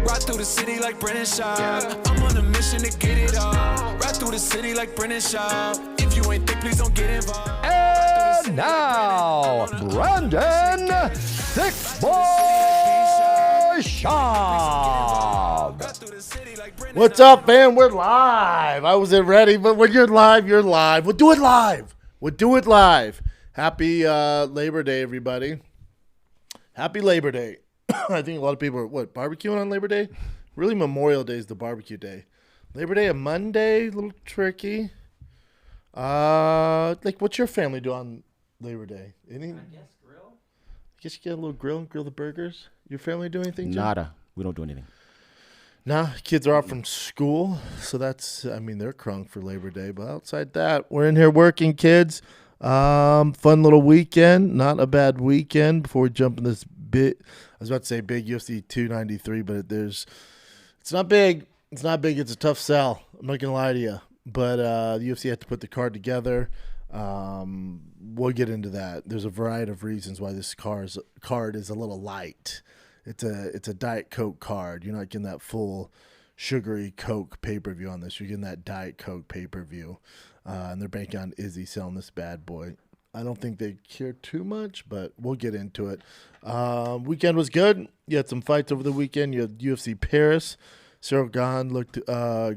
Ride through the city like Brennan Schaub. I'm on a mission to get it all. Ride through the city like Brennan Schaub. If you ain't thick, please don't get involved. And now, Brandon Thick Boy Schaub. What's up, man? We're live. I wasn't ready, but when you're live, you're live. We'll do it live. Happy Labor Day, everybody. Happy Labor Day. I think a lot of people are, barbecuing on Labor Day? Really, Memorial Day is the barbecue day. Labor Day, a Monday, a little tricky. What's your family do on Labor Day? I guess grill. I guess you get a little grill the burgers. Your family do anything, Jim? Nada. We don't do anything. Nah, kids are off from school, so they're crunk for Labor Day. But outside that, we're in here working, kids. Fun little weekend. Not a bad weekend before we jump in this bit. I was about to say big UFC 293, but it's not big. It's not big. It's a tough sell. I'm not going to lie to you. But the UFC had to put the card together. We'll get into that. There's a variety of reasons why this card is a little light. It's a Diet Coke card. You're not getting that full sugary Coke pay-per-view on this. You're getting that Diet Coke pay-per-view. And they're banking on Izzy selling this bad boy. I don't think they care too much, but we'll get into it. Weekend was good. You had some fights over the weekend. You had UFC Paris. Ciryl Gane looked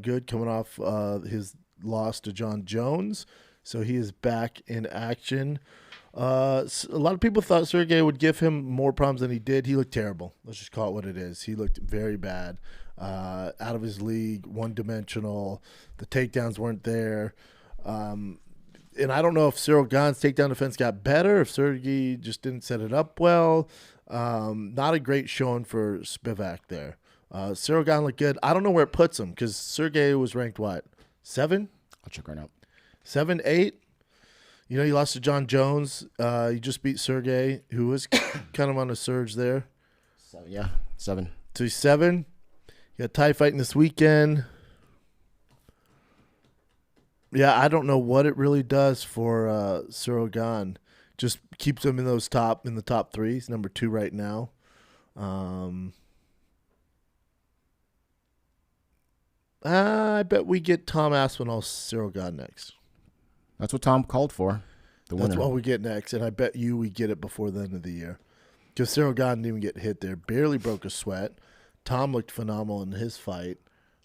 good coming off his loss to John Jones. So he is back in action. A lot of people thought Sergey would give him more problems than he did. He looked terrible. Let's just call it what it is. He looked very bad. Out of his league, one-dimensional. The takedowns weren't there. And I don't know if Ciryl Gane's takedown defense got better, if Sergey just didn't set it up well. Not a great showing for Spivak there. Ciryl Gane looked good. I don't know where it puts him because Sergey was ranked, what, 7? I'll check right now. 7, 8? You know, you lost to John Jones. You just beat Sergey, who was kind of on a surge there. 7. So he's 7. You got Thai fighting this weekend. Yeah, I don't know what it really does for Ciryl Gane. Just keeps him in the top 3. He's number 2 right now. I bet we get Tom Aspinall, Ciryl Gane next. That's what Tom called for. That's what we get next, and I bet we get it before the end of the year. Because Ciryl Gane didn't even get hit there. Barely broke a sweat. Tom looked phenomenal in his fight.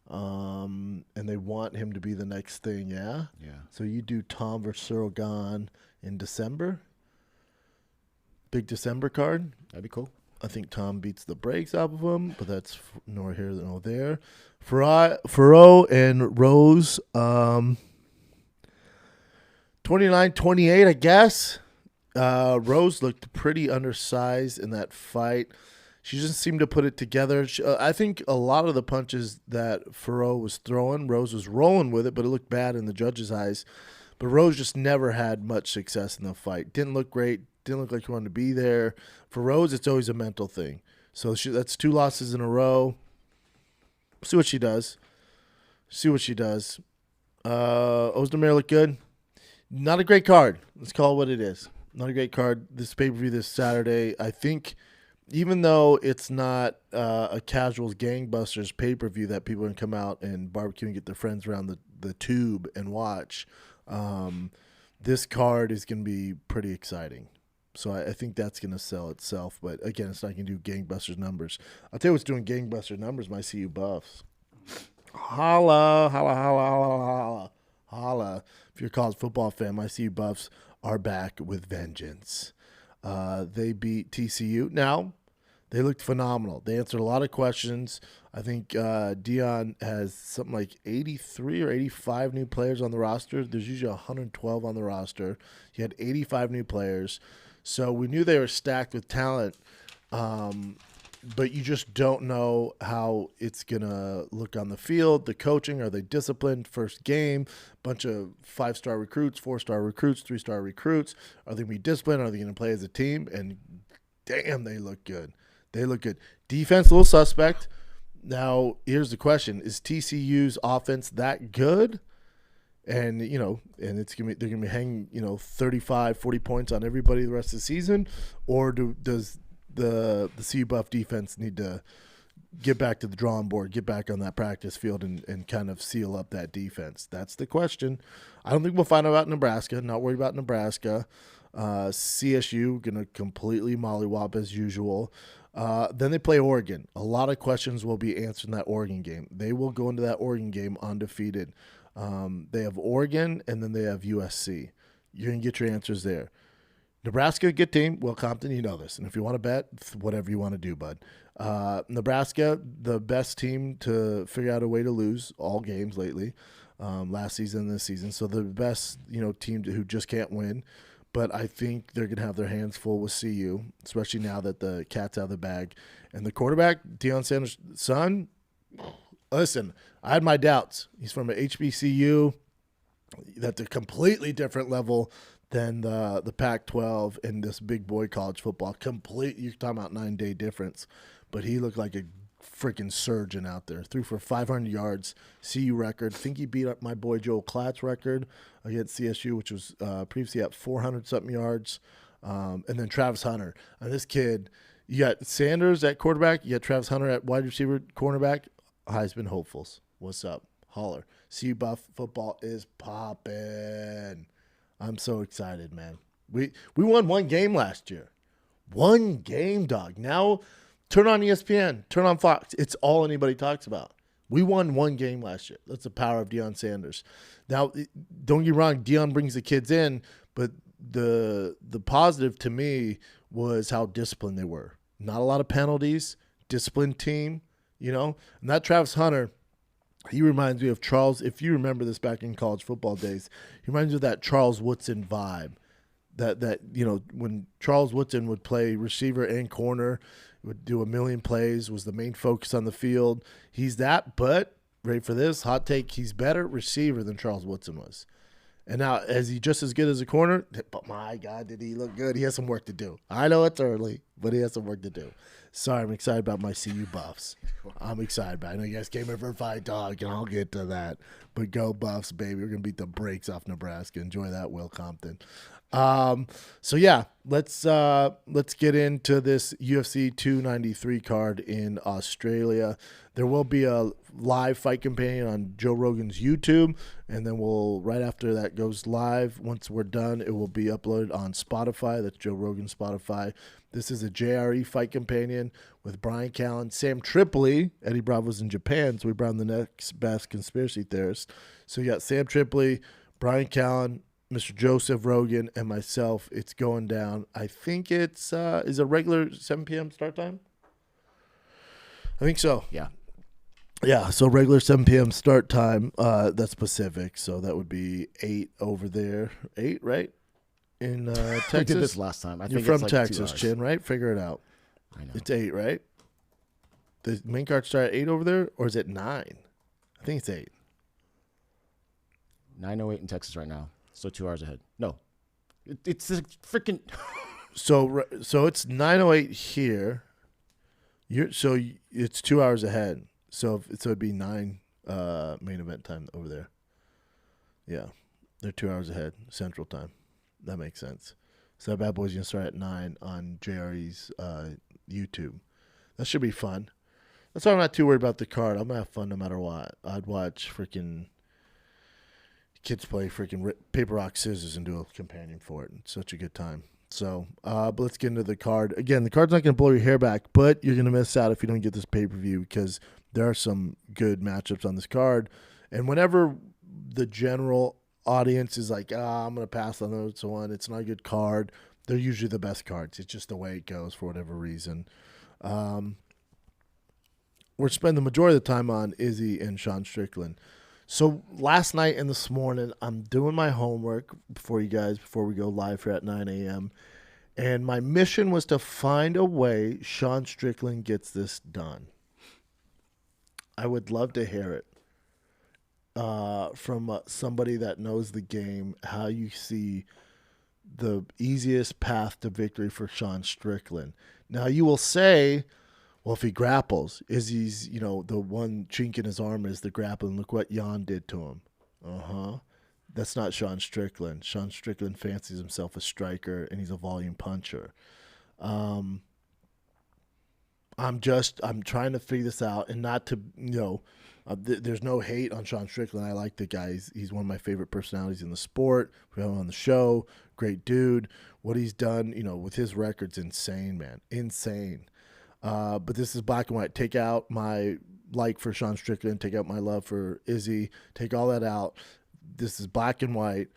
And they want him to be the next thing, yeah? Yeah. So you do Tom versus Ciryl Gane in December? Big December card? That'd be cool. I think Tom beats the brakes off of him, but that's nor here nor there. Ferro and Rose, 29-28, I guess. Rose looked pretty undersized in that fight. She just seemed to put it together. I think a lot of the punches that Ferro was throwing, Rose was rolling with it, but it looked bad in the judges' eyes. But Rose just never had much success in the fight. Didn't look great. Didn't look like she wanted to be there. For Rose, it's always a mental thing. So that's 2 losses in a row. See what she does. Ozdemir looked good. Not a great card. Let's call it what it is. Not a great card. This pay-per-view this Saturday, I think, even though it's not a casual gangbusters pay-per-view that people can come out and barbecue and get their friends around the tube and watch, this card is going to be pretty exciting. So I think that's going to sell itself. But, again, it's not going to do gangbusters numbers. I'll tell you what's doing gangbusters numbers, my CU Buffs. Holla, holla, holla, holla, holla, holla. If you're a college football fan, my CU Buffs are back with vengeance. They beat TCU. Now, they looked phenomenal. They answered a lot of questions. I think Dion has something like 83 or 85 new players on the roster. There's usually 112 on the roster. He had 85 new players. So we knew they were stacked with talent, but you just don't know how it's going to look on the field. The coaching, are they disciplined? First game, bunch of 5-star recruits, 4-star recruits, 3-star recruits. Are they going to be disciplined? Are they going to play as a team? And damn, they look good. They look good. Defense, a little suspect. Now, here's the question. Is TCU's offense that good? And, you know, and they're going to be hanging, 35, 40 points on everybody the rest of the season? Or does the CU Buff defense need to get back to the drawing board, get back on that practice field, and kind of seal up that defense? That's the question. I don't think we'll find out about Nebraska. Not worried about Nebraska. CSU going to completely mollywop as usual. Then they play Oregon. A lot of questions will be answered in that Oregon game. They will go into that Oregon game undefeated. They have Oregon, and then they have USC. You're going to get your answers there. Nebraska, good team. Will Compton, you know this. And if you want to bet, whatever you want to do, bud. Nebraska, the best team to figure out a way to lose all games lately, last season and this season. So the best, team who just can't win. But I think they're going to have their hands full with CU, especially now that the cat's out of the bag. And the quarterback, Deion Sanders' son, listen, I had my doubts. He's from an HBCU. That's a completely different level than the Pac-12 and this big boy college football. You're talking about 9-day difference. But he looked like a freaking surgeon out there. Threw for 500 yards, CU record. I think he beat up my boy Joel Klatt's record against CSU, which was previously at 400-something yards. And then Travis Hunter. And this kid, you got Sanders at quarterback. You got Travis Hunter at wide receiver, cornerback. Heisman hopefuls. What's up? Holler. CU Buff football is popping. I'm so excited, man. We won one game last year. One game, dog. Now turn on ESPN, turn on Fox. It's all anybody talks about. We won one game last year. That's the power of Deion Sanders. Now, don't get me wrong, Deion brings the kids in, but the positive to me was how disciplined they were. Not a lot of penalties, disciplined team, And that Travis Hunter, he reminds me of Charles. If you remember this back in college football days, he reminds me of that Charles Woodson vibe. That when Charles Woodson would play receiver and corner, would do a million plays, was the main focus on the field. He's that, but ready for this hot take? He's better receiver than Charles Woodson was. And now, is he just as good as a corner? But my God, did he look good? He has some work to do. I know it's early, but he has some work to do. Sorry, I'm excited about my CU Buffs. I'm excited about it. I know you guys came in for a fight, dog, and I'll get to that. But go Buffs, baby. We're going to beat the brakes off Nebraska. Enjoy that, Will Compton. So yeah, let's get into this UFC 293 card in Australia. There will be a live fight companion on Joe Rogan's YouTube, and then right after that goes live, once we're done, it will be uploaded on Spotify. That's Joe Rogan Spotify. This is a JRE fight companion with Brian Callen, Sam Tripoli. Eddie Bravo's in Japan, so we brought in the next best conspiracy theorist. So you got Sam Tripoli, Brian Callen, Mr. Joseph Rogan, and myself. It's going down. I think it's is a regular 7 p.m. start time? I think so. Yeah. Yeah, so regular 7 p.m. start time. That's Pacific, so that would be 8 over there. 8, right? In Texas? We did this last time. I You're think from it's like Texas, 2 hours. Chin, right? Figure it out. I know. It's 8, right? The main card start at 8 over there, or is it 9? I think it's 8. 9:08 in Texas right now. So 2 hours ahead. No. It's a freaking... So it's 9:08 here. It's 2 hours ahead. So it'd be 9 main event time over there. Yeah, they're 2 hours ahead Central Time. That makes sense. So that bad boy's gonna start at 9 on JRE's YouTube. That should be fun. That's why I'm not too worried about the card. I'm gonna have fun no matter what. I'd watch freaking kids play freaking paper, rock, scissors and do a companion for it. It's such a good time. So, but let's get into the card. Again, the card's not going to blow your hair back, but you're going to miss out if you don't get this pay-per-view because there are some good matchups on this card. And whenever the general audience is like, I'm going to pass on those one, it's not a good card, they're usually the best cards. It's just the way it goes for whatever reason. We're spending the majority of the time on Izzy and Sean Strickland. So last night and this morning, I'm doing my homework before we go live here at 9 a.m. And my mission was to find a way Sean Strickland gets this done. I would love to hear it from somebody that knows the game, how you see the easiest path to victory for Sean Strickland. Now, you will say, well, if he grapples, Izzy's, the one chink in his armor is the grappling. Look what Jan did to him. That's not Sean Strickland. Sean Strickland fancies himself a striker, and he's a volume puncher. I'm trying to figure this out, and not to, there's no hate on Sean Strickland. I like the guy. He's one of my favorite personalities in the sport. We have him on the show. Great dude. What he's done, with his record's insane, man. Insane. But this is black and white. Take out my like for Sean Strickland. Take out my love for Izzy. Take all that out. This is black and white.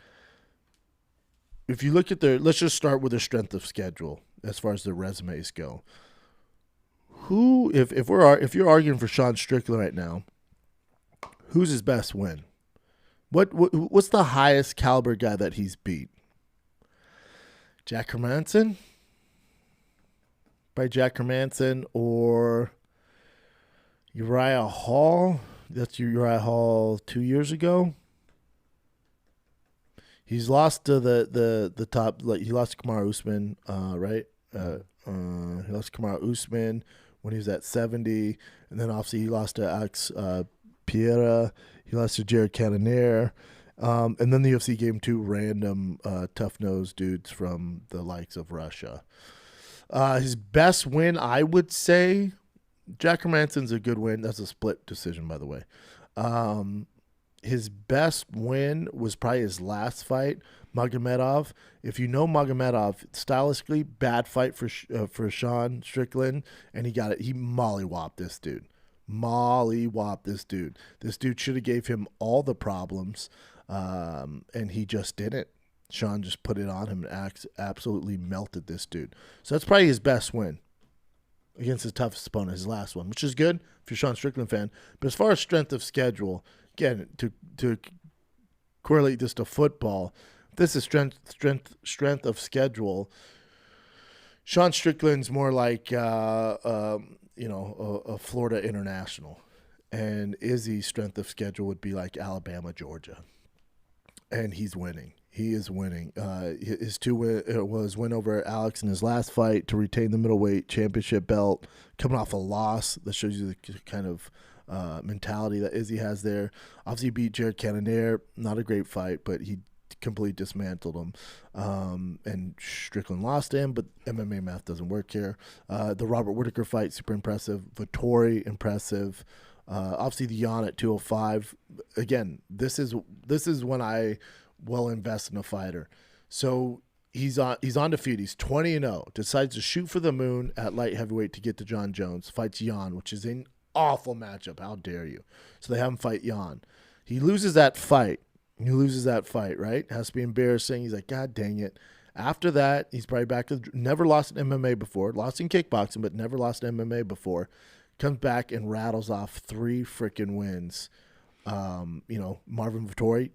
If you look at let's just start with their strength of schedule as far as their resumes go. Who, if you're arguing for Sean Strickland right now, who's his best win? What's the highest caliber guy that he's beat? Jack Hermanson? By Jack Hermanson or Uriah Hall? That's Uriah Hall 2 years ago. He's lost to the top. Like, he lost to Kamaru Usman, right? He lost to Kamaru Usman when he was at 70, and then obviously he lost to Alex Pereira. He lost to Jared Cannonier, and then the UFC gave him 2 random tough-nosed dudes from the likes of Russia. His best win, I would say, Jack Hermanson's a good win. That's a split decision, by the way. His best win was probably his last fight, Magomedov. If you know Magomedov, stylistically, bad fight for Sean Strickland, and he got it. He mollywopped this dude. This dude should have gave him all the problems, and he just didn't. Sean just put it on him and absolutely melted this dude. So that's probably his best win against his toughest opponent, his last one, which is good if you're a Sean Strickland fan. But as far as strength of schedule, again, to correlate this to football, this is strength of schedule. Sean Strickland's more like a Florida International, and Izzy's strength of schedule would be like Alabama, Georgia, and he's winning. He is winning. His win over Alex in his last fight to retain the middleweight championship belt, coming off a loss. That shows you the kind of mentality that Izzy has there. Obviously, he beat Jared Cannonier. Not a great fight, but he completely dismantled him. And Strickland lost him, but MMA math doesn't work here. The Robert Whittaker fight, super impressive. Vittori, impressive. Obviously, the Jan at 205. Again, this is when I will invest in a fighter. So he's undefeated. He's 20-0. Decides to shoot for the moon at light heavyweight to get to John Jones. Fights Jan, which is an awful matchup. How dare you? So they have him fight Jan. He loses that fight. Right? Has to be embarrassing. He's like, God dang it. After that, he's probably back to never lost in MMA before. Lost in kickboxing, but never lost in MMA before. Comes back and rattles off 3 freaking wins. Marvin Vittori,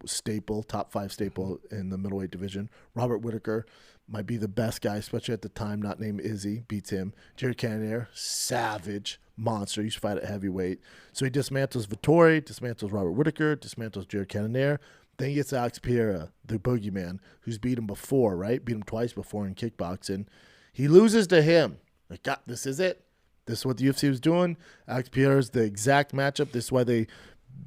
staple, top 5 staple in the middleweight division. Robert Whittaker might be the best guy, especially at the time, not named Izzy, beats him. Jared Cannonier, savage, monster, used to fight at heavyweight. So he dismantles Vittori, dismantles Robert Whittaker, dismantles Jared Cannonier. Then he gets Alex Pereira, the boogeyman, who's beat him before, right? Beat him twice before in kickboxing. He loses to him. Like, God, this is it. This is what the UFC was doing. Alex Pereira is the exact matchup. This is why they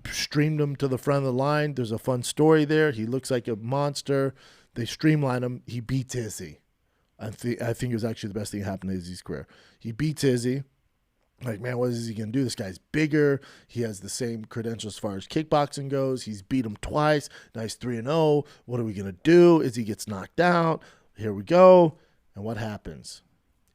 streamed him to the front of the line. There's a fun story there. He looks like a monster. They streamline him. He beats Izzy. I think it was actually the best thing that happened to Izzy's career. He beats Izzy. Like, man, what is he going to do? This guy's bigger. He has the same credentials as far as kickboxing goes. He's beat him twice. Now he's 3-0. What are we going to do? Izzy gets knocked out. Here we go. And what happens?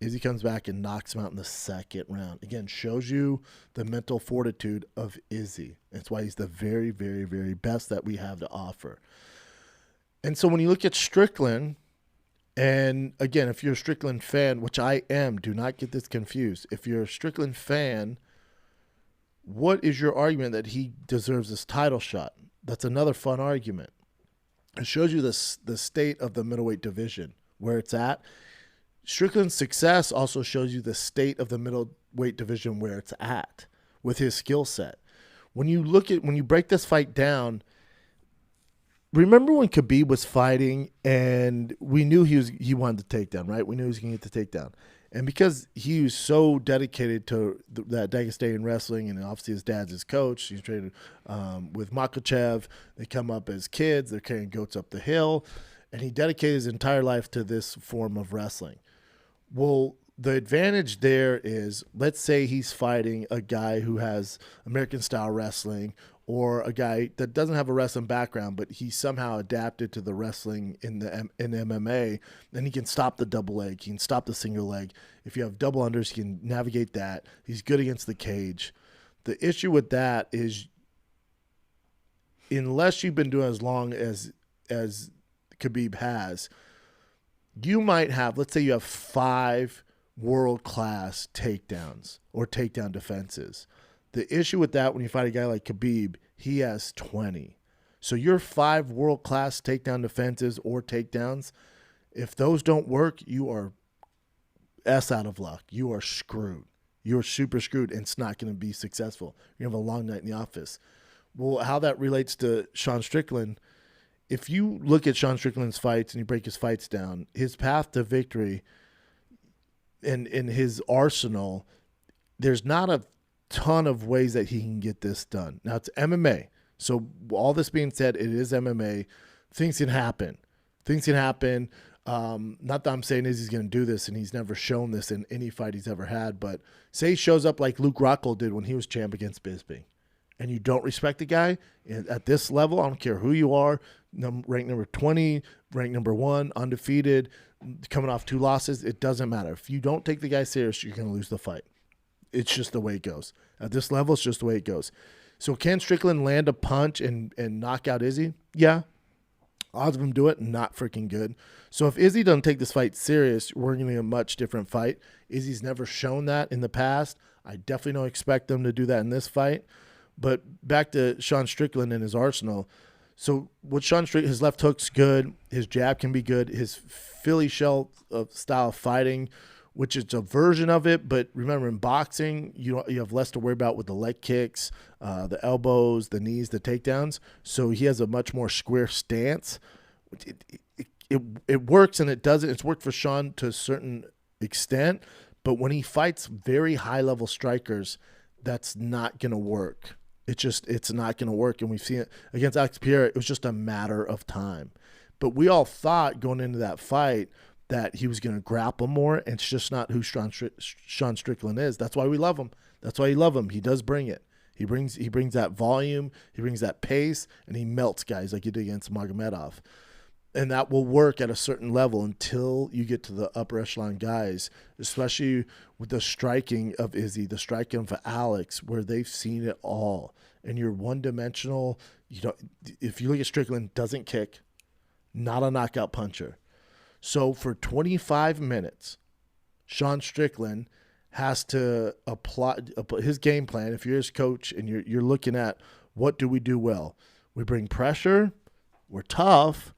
Izzy comes back and knocks him out in the second round. Again, shows you the mental fortitude of Izzy. That's why he's the very, very, very best that we have to offer. And so when you look at Strickland, and again, if you're a Strickland fan, which I am, do not get this confused. If you're a Strickland fan, what is your argument that he deserves this title shot? That's another fun argument. It shows you the state of the middleweight division, where it's at. Strickland's success also shows you the state of the middleweight division where it's at with his skill set. When you break this fight down, remember when Khabib was fighting and we knew he wanted the takedown, right? We knew he was going to get the takedown. And because he was so dedicated to that Dagestanian wrestling, and obviously his dad's his coach, he's trained with Makhachev. They come up as kids. They're carrying goats up the hill. And he dedicated his entire life to this form of wrestling. Well, the advantage there is, let's say he's fighting a guy who has American style wrestling, or a guy that doesn't have a wrestling background, but he somehow adapted to the wrestling in MMA, then he can stop the double leg, he can stop the single leg. If you have double unders, he can navigate that. He's good against the cage. The issue with that is, unless you've been doing as long as Khabib has, you might have, let's say you have 5 world-class takedowns or takedown defenses. The issue with that, when you fight a guy like Khabib, he has 20. So your 5 world-class takedown defenses or takedowns, if those don't work, you are out of luck. You are screwed. You're super screwed, and it's not going to be successful. You're going to have a long night in the office. Well, how that relates to Sean Strickland, if you look at Sean Strickland's fights and you break his fights down, his path to victory and in his arsenal, there's not a ton of ways that he can get this done. Now, it's MMA. So all this being said, it is MMA. Things can happen. Not that I'm saying he's going to do this, and he's never shown this in any fight he's ever had, but say he shows up like Luke Rockhold did when he was champ against Bisping, and you don't respect the guy at this level. I don't care who you are, ranked number 20, ranked number 1, undefeated, coming off 2 losses. It doesn't matter. If you don't take the guy serious, you're going to lose the fight. It's just the way it goes. At this level, it's just the way it goes. So can Strickland land a punch and knock out Izzy? Yeah. Odds of him do it, not freaking good. So if Izzy doesn't take this fight serious, we're going to get a much different fight. Izzy's never shown that in the past. I definitely don't expect them to do that in this fight. But back to Sean Strickland and his arsenal. So with Sean Strickland, his left hook's good. His jab can be good. His Philly shell style of fighting, which is a version of it. But remember, in boxing, you have less to worry about with the leg kicks, the elbows, the knees, the takedowns. So he has a much more square stance. It works and it doesn't. It's worked for Sean to a certain extent. But when he fights very high-level strikers, that's not going to work. It's not going to work. And we've seen it against Alex Pereira. It was just a matter of time. But we all thought going into that fight that he was going to grapple more, and it's just not who Sean Strickland is. That's why we love him. That's why you love him. He does bring it. He brings that volume, he brings that pace, and he melts guys like he did against Magomedov. And that will work at a certain level until you get to the upper echelon guys, especially with the striking of Izzy, the striking of Alex, where they've seen it all. And you're one-dimensional. If you look at Strickland, doesn't kick, not a knockout puncher. So for 25 minutes, Sean Strickland has to apply his game plan. If you're his coach and you're looking at what do we do well, we bring pressure, we're tough,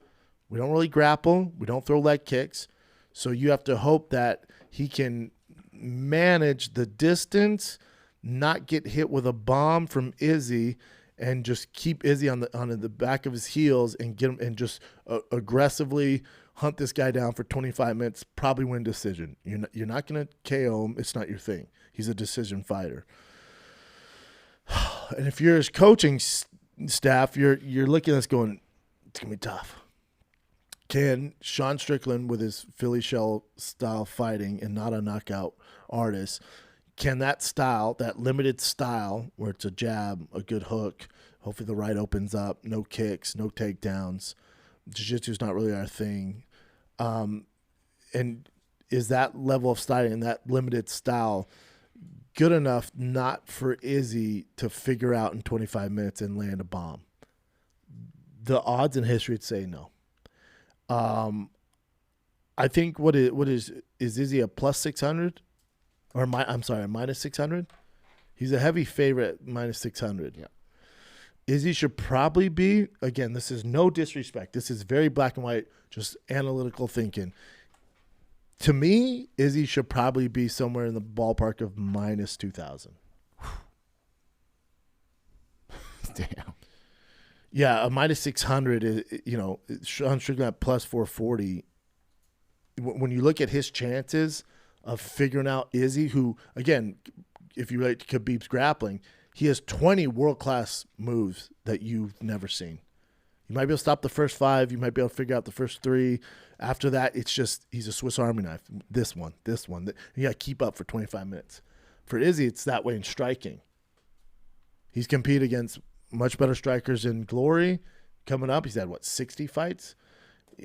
we don't really grapple, we don't throw leg kicks. So you have to hope that he can manage the distance, not get hit with a bomb from Izzy, and just keep Izzy on the back of his heels and get him and just aggressively hunt this guy down for 25 minutes, probably win decision. You're not going to KO him. It's not your thing. He's a decision fighter. And if you're his coaching staff, you're looking at this going, it's going to be tough. Can Sean Strickland, with his Philly shell style fighting and not a knockout artist, can that style, that limited style where it's a jab, a good hook, hopefully the right opens up, no kicks, no takedowns, jiu-jitsu is not really our thing, and is that level of styling and that limited style good enough not for Izzy to figure out in 25 minutes and land a bomb? The odds in history would say no. I think what is Izzy a plus 600 or a minus 600? He's a heavy favorite, minus 600. Yeah. Izzy should probably be, again, this is no disrespect. This is very black and white, just analytical thinking. To me, Izzy should probably be somewhere in the ballpark of minus 2,000. Damn. Yeah, a minus 600 is, Sean Strickland at plus 440. When you look at his chances of figuring out Izzy, who, again, if you relate to Khabib's grappling, he has 20 world-class moves that you've never seen. You might be able to stop the first 5. You might be able to figure out the first 3. After that, it's just he's a Swiss Army knife. This one. You got to keep up for 25 minutes. For Izzy, it's that way in striking. He's competed against much better strikers in Glory coming up. He's had, 60 fights?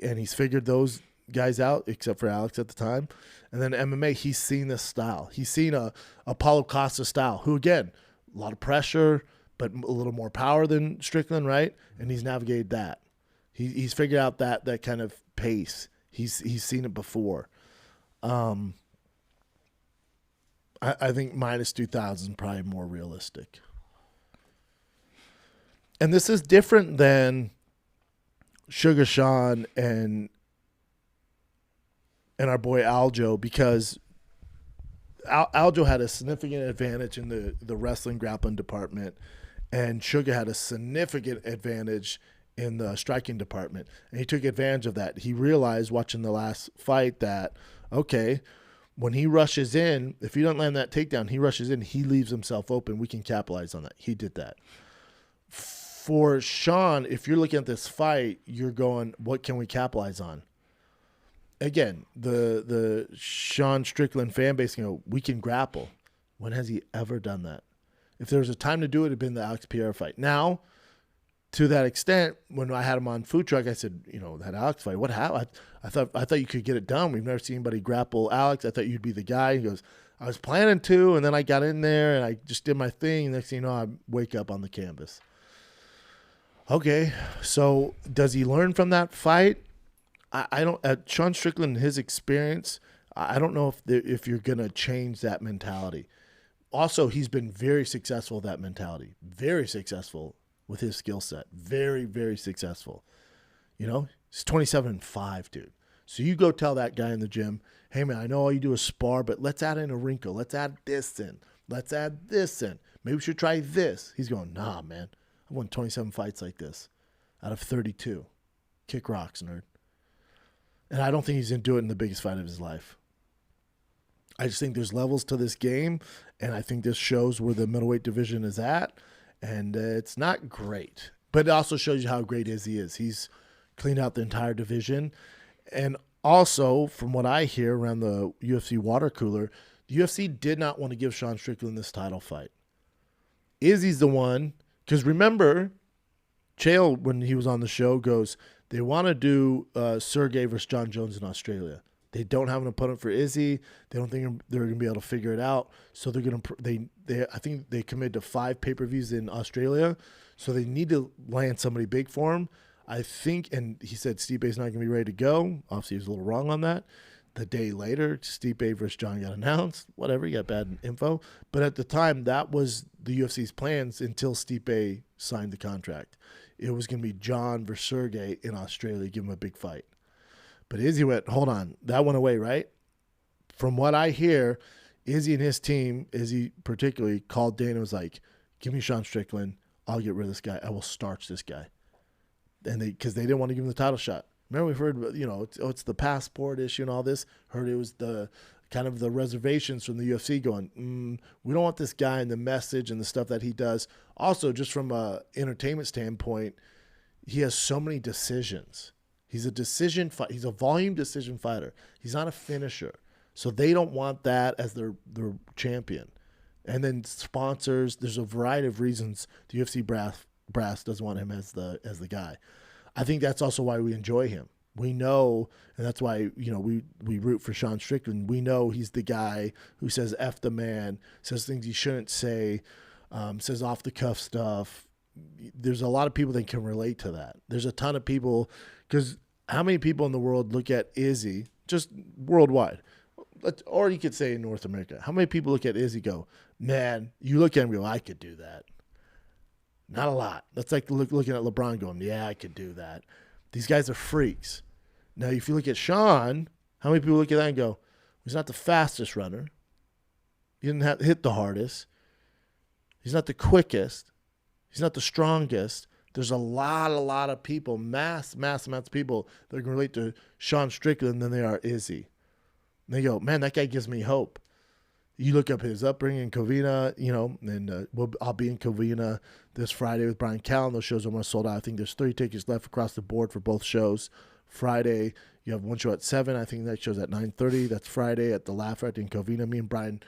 And he's figured those guys out, except for Alex at the time. And then MMA, he's seen this style. He's seen a Paulo Costa style, who, again, a lot of pressure, but a little more power than Strickland, right? And he's navigated that. He's figured out that kind of pace. He's seen it before. I think minus 2,000 is probably more realistic. And this is different than Sugar Sean and our boy Aljo, because Aljo had a significant advantage in the wrestling grappling department, and Sugar had a significant advantage in the striking department. And he took advantage of that. He realized watching the last fight that, okay, when he rushes in, if he doesn't land that takedown, he rushes in, he leaves himself open. We can capitalize on that. He did that. For Sean, if you're looking at this fight, you're going, what can we capitalize on? Again, the Sean Strickland fan base, we can grapple. When has he ever done that? If there was a time to do it, it'd been the Alex Pierre fight. Now, to that extent, when I had him on Food Truck, I said, that Alex fight, what happened? I thought you could get it done. We've never seen anybody grapple Alex. I thought you'd be the guy. He goes, I was planning to, and then I got in there and I just did my thing. Next thing you know, I wake up on the canvas. Okay, so does he learn from that fight? I don't. At Sean Strickland, his experience, I don't know if you're gonna change that mentality. Also, he's been very successful with that mentality. Very successful with his skill set. Very, very successful. He's 27-5, dude. So you go tell that guy in the gym, hey man, I know all you do is spar, but let's add in a wrinkle. Let's add this in. Let's add this in. Maybe we should try this. He's going, nah, man. I've won 27 fights like this out of 32. Kick rocks, nerd. And I don't think he's going to do it in the biggest fight of his life. I just think there's levels to this game, and I think this shows where the middleweight division is at, and it's not great. But it also shows you how great Izzy is. He's cleaned out the entire division. And also, from what I hear around the UFC water cooler, the UFC did not want to give Sean Strickland this title fight. Izzy's the one. Because remember, Chael, when he was on the show, goes, they want to do Sergey versus John Jones in Australia. They don't have an opponent for Izzy. They don't think they're going to be able to figure it out. So they're going to. I think they committed to 5 pay-per-views in Australia. So they need to land somebody big for him. I think, and he said Stipe's not going to be ready to go. Obviously, he was a little wrong on that. The day later, Stipe versus John got announced. Whatever, you got bad info. But at the time, that was the UFC's plans until Stipe signed the contract. It was going to be John versus Sergey in Australia, give him a big fight. But Izzy went, hold on, that went away, right? From what I hear, Izzy and his team, Izzy particularly, called Dana and was like, give me Sean Strickland. I'll get rid of this guy. I will starch this guy. And because they didn't want to give him the title shot. Remember, we've heard, it's the passport issue and all this. Heard it was the kind of the reservations from the UFC going, we don't want this guy and the message and the stuff that he does. Also, just from a entertainment standpoint, he has so many decisions. He's a decision fight. He's a volume decision fighter. He's not a finisher. So they don't want that as their champion. And then sponsors, there's a variety of reasons the UFC brass doesn't want him as the guy. I think that's also why we enjoy him. We know, and that's why, we root for Sean Strickland. We know he's the guy who says F the man, says things he shouldn't say, says off the cuff stuff. There's a lot of people that can relate to that. There's a ton of people, because how many people in the world look at Izzy, just worldwide, or you could say in North America, how many people look at Izzy go, man, you look at him and go, I could do that. Not a lot. That's like looking at LeBron going, yeah, I could do that. These guys are freaks. Now, if you look at Sean, how many people look at that and go, he's not the fastest runner. He didn't have hit the hardest. He's not the quickest. He's not the strongest. There's a lot of people, mass amounts of people that can relate to Sean Strickland than they are Izzy. And they go, man, that guy gives me hope. You look up his upbringing in Covina, and I'll be in Covina this Friday with Brian Callen. Those shows are almost sold out. I think there's 3 tickets left across the board for both shows. Friday, you have one show at 7. I think that show's at 9:30. That's Friday at the Laugh Right in Covina. Me and Brian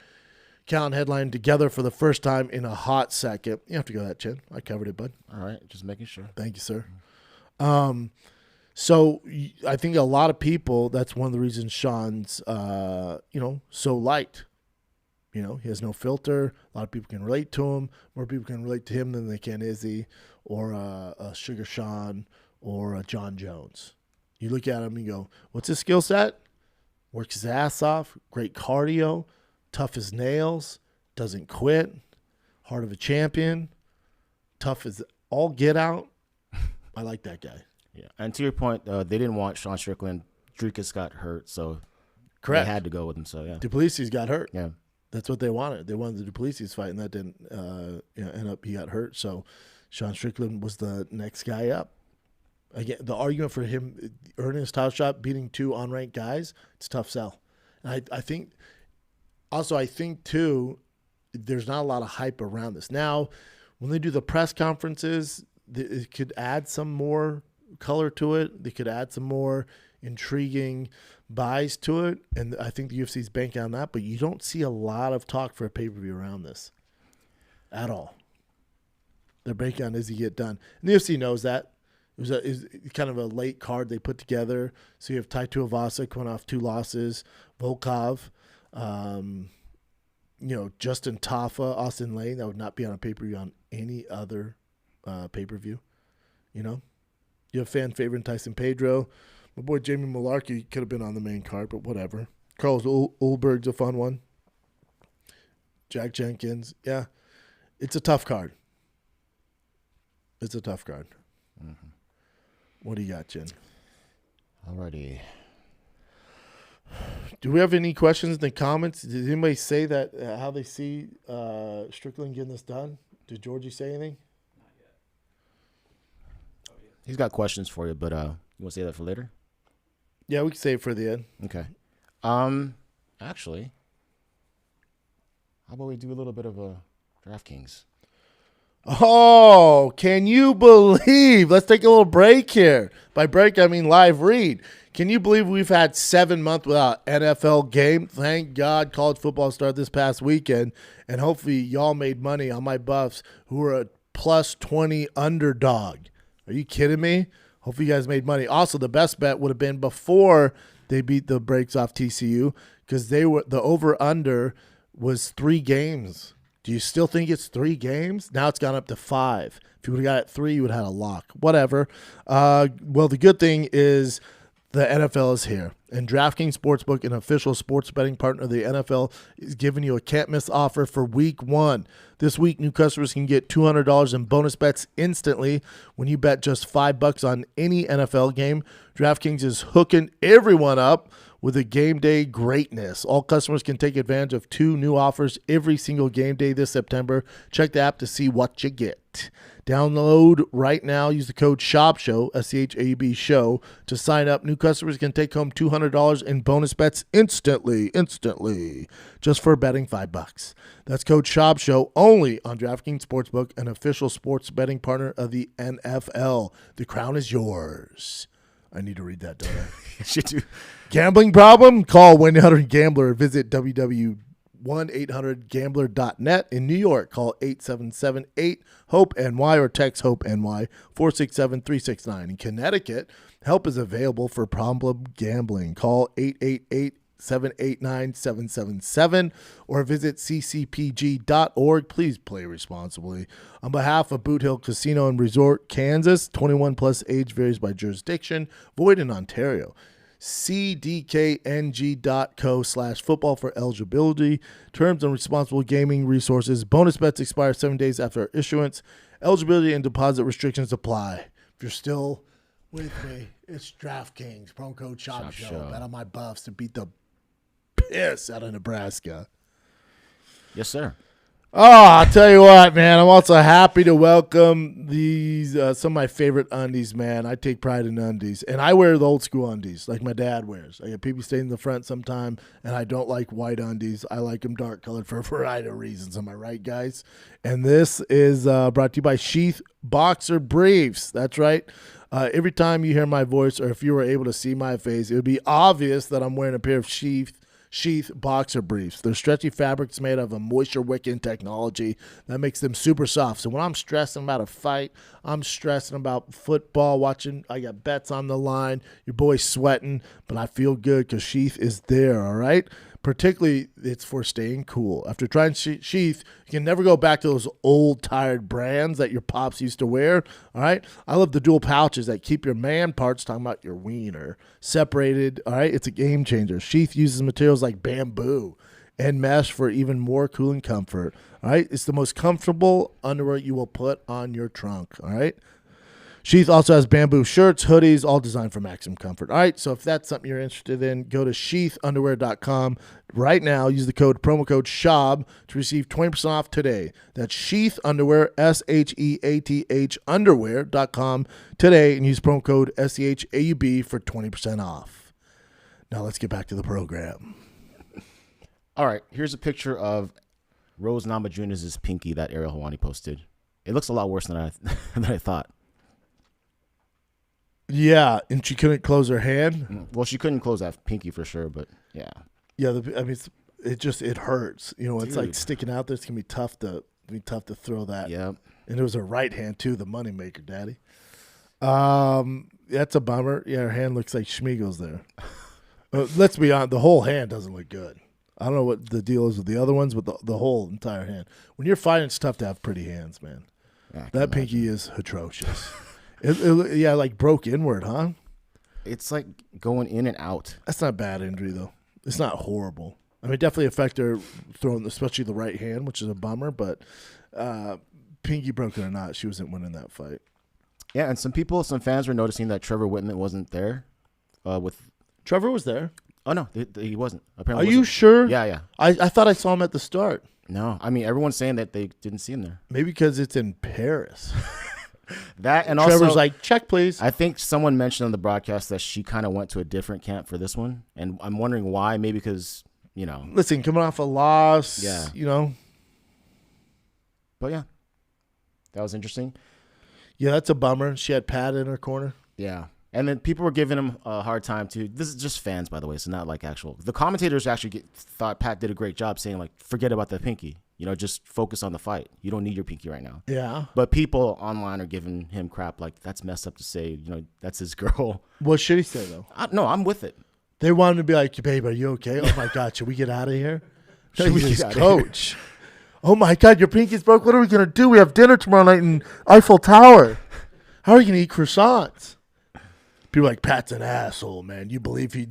Callen headlined together for the first time in a hot second. You have to go that, Chin. I covered it, bud. All right, just making sure. Thank you, sir. So I think a lot of people, that's one of the reasons Sean's, so light. He has no filter. A lot of people can relate to him. More people can relate to him than they can Izzy or a Sugar Sean or a John Jones. You look at him and you go, what's his skill set? Works his ass off. Great cardio. Tough as nails. Doesn't quit. Heart of a champion. Tough as all get out. I like that guy. Yeah, and to your point, they didn't want Sean Strickland. Dricus got hurt, so Correct. They had to go with him. So yeah, Duplessis got hurt. Yeah. That's what they wanted. They wanted the Duplessis fight, and that didn't end up. He got hurt, so Sean Strickland was the next guy up. Again, the argument for him earning his title shot, beating 2 unranked guys, it's a tough sell. And I think too, there's not a lot of hype around this. Now, when they do the press conferences, it could add some more color to it. They could add some more intriguing buys to it, and I think the UFC's banking on that, but you don't see a lot of talk for a pay-per-view around this at all. They're banking on Izzy get done. And the UFC knows that. It was kind of a late card they put together. So you have Tai Tuivasa coming off 2 losses, Volkov, Justin Tafa, Austin Lane. That would not be on a pay-per-view on any other pay-per-view. You have fan favorite Tyson Pedro. My boy Jamie Malarkey could have been on the main card, but whatever. Carlos Ulberg's a fun one. Jack Jenkins. Yeah, it's a tough card. Mm-hmm. What do you got, Jen? Alrighty. Do we have any questions in the comments? Did anybody say that how they see Strickland getting this done? Did Georgie say anything? Not yet. Oh, yeah. He's got questions for you, but you want to say that for later? Yeah, we can save it for the end. Okay. Actually, how about we do a little bit of a DraftKings? Oh, can you believe? Let's take a little break here. By break, I mean live read. Can you believe we've had 7 months without NFL game? Thank God college football started this past weekend, and hopefully y'all made money on my Buffs, who are a plus 20 underdog. Are you kidding me? Hopefully you guys made money. Also, the best bet would have been before they beat the brakes off TCU, because the over-under was 3 games. Do you still think it's 3 games? Now it's gone up to 5. If you would have got it 3, you would have had a lock. Whatever. Well, the good thing is the NFL is here. And DraftKings Sportsbook, an official sports betting partner of the NFL, is giving you a can't-miss offer for Week 1. This week, new customers can get $200 in bonus bets instantly when you bet just $5 on any NFL game. DraftKings is hooking everyone up with a game day greatness. All customers can take advantage of 2 new offers every single game day this September. Check the app to see what you get. Download right now. Use the code SCHAUB, SCHAUB show, to sign up. New customers can take home $200 in bonus bets instantly, just for betting $5. That's code SCHAUB show only on DraftKings Sportsbook, an official sports betting partner of the NFL. The crown is yours. I need to read that, don't I? Yes, you do. Gambling problem? Call 1-800-GAMBLER or visit www.1800gambler.net. In New York, call 877-8-HOPE-NY or text HOPE-NY 467-369. In Connecticut, help is available for problem gambling. Call 888-789-777 or visit ccpg.org. Please play responsibly. On behalf of Boot Hill Casino and Resort, Kansas, 21 plus, age varies by jurisdiction, void in Ontario. cdkng.co/football for eligibility. Terms and responsible gaming resources. Bonus bets expire 7 days after issuance. Eligibility and deposit restrictions apply. If you're still with me, it's DraftKings. Promo code SHOP Show. Bet on my Buffs to beat the piss out of Nebraska. Yes, sir. Oh, I'll tell you what, man. I'm also happy to welcome these some of my favorite undies, man. I take pride in undies, and I wear the old school undies like my dad wears. I get people staying in the front sometime, and I don't like white undies. I like them dark colored for a variety of reasons. Am I right, guys? And this is brought to you by Sheath Boxer Briefs. That's right. Every time you hear my voice, or if you were able to see my face, it would be obvious that I'm wearing a pair of Sheath boxer briefs. They're stretchy fabrics made of a moisture wicking technology that makes them super soft. So when I'm stressing about a fight, I'm stressing about football, watching, I got bets on the line, your boy's sweating, but I feel good because Sheath is there, all right? Particularly, it's for staying cool. After trying Sheath, you can never go back to those old, tired brands that your pops used to wear, all right? I love the dual pouches that keep your man parts, talking about your wiener, separated, all right? It's a game changer. Sheath uses materials like bamboo and mesh for even more cooling comfort, all right? It's the most comfortable underwear you will put on your trunk, all right? Sheath also has bamboo shirts, hoodies, all designed for maximum comfort. All right, so if that's something you're interested in, go to sheathunderwear.com right now. Use the promo code SCHAUB to receive 20% off today. That's Sheath Underwear, SHEATH underwear.com today, and use promo code SCHAUB for 20% off. Now let's get back to the program. All right, here's a picture of Rose Namajunas' pinky that Ariel Helwani posted. It looks a lot worse than I thought. Yeah, and she couldn't close her hand. Well, she couldn't close that pinky for sure, but yeah. Yeah, it hurts. You know, it's Dude. like sticking out there. It's gonna be tough to throw that. Yeah. And it was her right hand too, the moneymaker, Daddy. That's a bummer. Yeah, her hand looks like Schmiegel's there. Let's be honest, the whole hand doesn't look good. I don't know what the deal is with the other ones, but the whole entire hand. When you're fighting, it's tough to have pretty hands, man. That pinky is atrocious. Yeah, like broke inward, huh? It's like going in and out. That's not a bad injury, though. It's not horrible. I mean, it definitely affect her throwing, especially the right hand, which is a bummer, but pinky broken or not, she wasn't winning that fight. Yeah, and some fans were noticing that Trevor Whitman wasn't there. Trevor was there. Oh, no, he wasn't. Are Apparently you sure? Yeah. I thought I saw him at the start. No, I mean, everyone's saying that they didn't see him there. Maybe because it's in Paris. That and Trevor's also, like, check, please. I think someone mentioned on the broadcast that she kind of went to a different camp for this one, and I'm wondering why. Maybe because, Listen, coming off a loss, yeah. But yeah, that was interesting. Yeah, that's a bummer. She had Pat in her corner. Yeah. And then people were giving him a hard time too. This is just fans, by the way. So not like actual. The commentators actually thought Pat did a great job saying, like, forget about the pinky. Just focus on the fight. You don't need your pinky right now. Yeah. But people online are giving him crap like, that's messed up to say. That's his girl. What should he say, though? No, I'm with it. They wanted to be like, babe, are you okay? Oh, my God, should we get out of here? Should we Jesus, get outta coach. Oh, my God, your pinky's broke. What are we going to do? We have dinner tomorrow night in Eiffel Tower. How are you going to eat croissants? People are like, Pat's an asshole, man. You believe he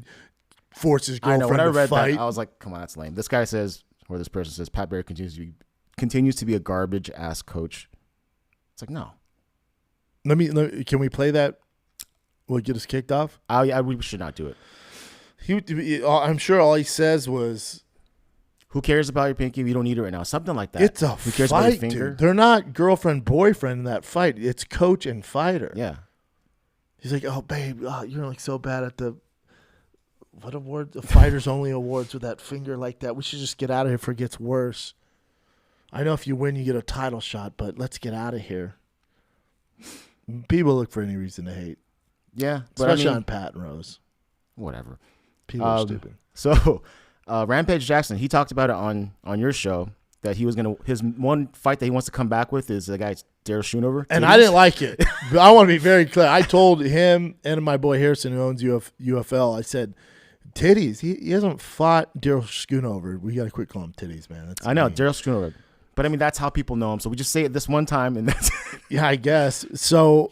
forced his girlfriend I know. When I read to fight? that, I was like, come on, that's lame. This guy says, or this person says, Pat Barry continues to be a garbage ass coach. It's like, no. Can we play that? Will it get us kicked off? We should not do it. I'm sure all he says was, who cares about your pinky? We don't need it right now. Something like that. It's a who cares about your fight, finger? dude. They're not girlfriend-boyfriend in that fight. It's coach and fighter. Yeah. He's like, oh, babe, you're like so bad at what award? The Fighters Only Awards with that finger like that. We should just get out of here before it gets worse. I know if you win, you get a title shot, but let's get out of here. People look for any reason to hate. Yeah. But Especially on Pat and Rose. Whatever. People are stupid. So, Rampage Jackson, he talked about it on your show that he was his one fight that he wants to come back with is the guy Daryl Schoonover. And I didn't like it. But I want to be very clear. I told him and my boy Harrison, who owns UFL, I said, titties. He hasn't fought Daryl Schoonover. We got to quit calling him titties, man. I know, Daryl Schoonover. But, I mean, that's how people know him. So we just say it this one time, and that's Yeah, I guess. So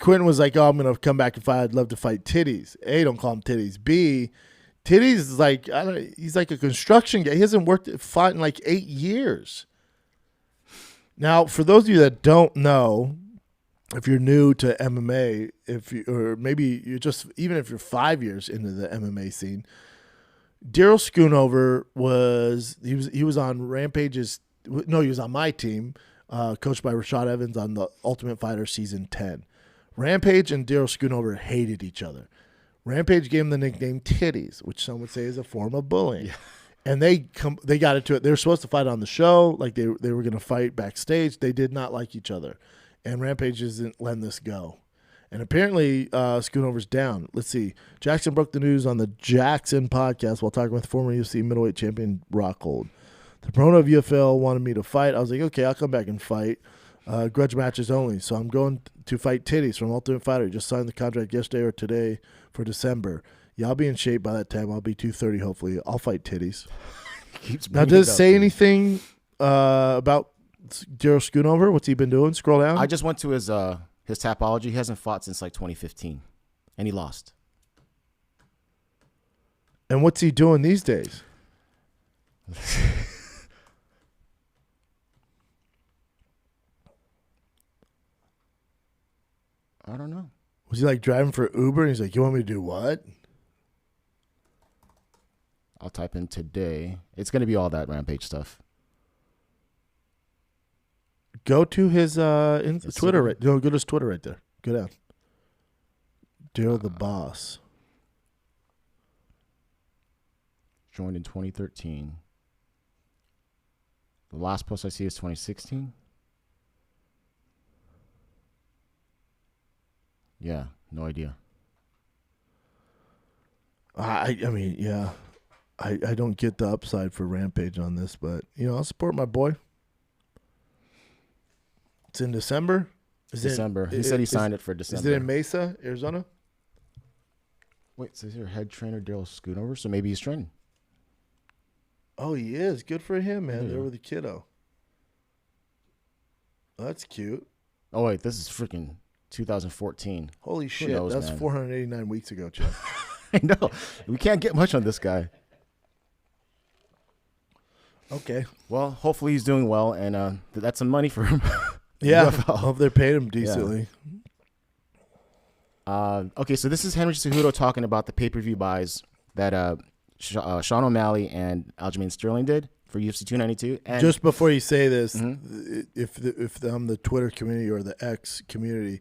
Quentin was like, oh, I'm going to come back and fight. I'd love to fight titties. A, don't call him titties. B, titties is like, he's like a construction guy. He hasn't fought in like 8 years. Now, for those of you that don't know, if you're new to MMA, or maybe you're just, even if you're 5 years into the MMA scene, Daryl Schoonover was on Rampage's No, he was on my team, coached by Rashad Evans on the Ultimate Fighter Season 10. Rampage and Daryl Schoonover hated each other. Rampage gave him the nickname Titties, which some would say is a form of bullying. Yeah. And they got into it. They were supposed to fight on the show, like they were going to fight backstage. They did not like each other, and Rampage isn't letting this go. And apparently, Schoonover's down. Let's see. Jackson broke the news on the Jackson podcast while talking with former UFC middleweight champion Rockhold. The promoter of UFL wanted me to fight. I was like, okay, I'll come back and fight. Grudge matches only. So I'm going to fight Titties from Ultimate Fighter. He just signed the contract yesterday or today for December. Yeah, I'll be in shape by that time. I'll be 230, hopefully. I'll fight Titties. Now, does it say anything about Daryl Schoonover? What's he been doing? Scroll down. I just went to his Tapology. He hasn't fought since like 2015, and he lost. And what's he doing these days? I don't know. Was he like driving for Uber? And he's like, "You want me to do what?" I'll type in today. It's going to be all that Rampage stuff. Go to his Twitter. Right, go to his Twitter right there. Go down. Daryl the Boss. Joined in 2013. The last post I see is 2016. Yeah, no idea. I mean, yeah. I don't get the upside for Rampage on this, but, I'll support my boy. It's in December? December. He said he signed it for December. Is it in Mesa, Arizona? Wait, so is your head trainer Daryl Schoonover? So maybe he's training. Oh, he is. Good for him, man. Yeah. There with the kiddo. Oh, that's cute. Oh, wait, this is freaking 2014. Holy shit. knows, That's man? 489 weeks ago, Chad. I know. We can't get much on this guy. Okay. Well, hopefully he's doing well, and that's some money for him. Yeah. UFL. Hope they're paying him decently. Okay, so this is Henry Cejudo talking about the pay-per-view buys that Sean O'Malley and Aljamain Sterling did for UFC 292. And Just before you say this, if I'm the Twitter community or the X community,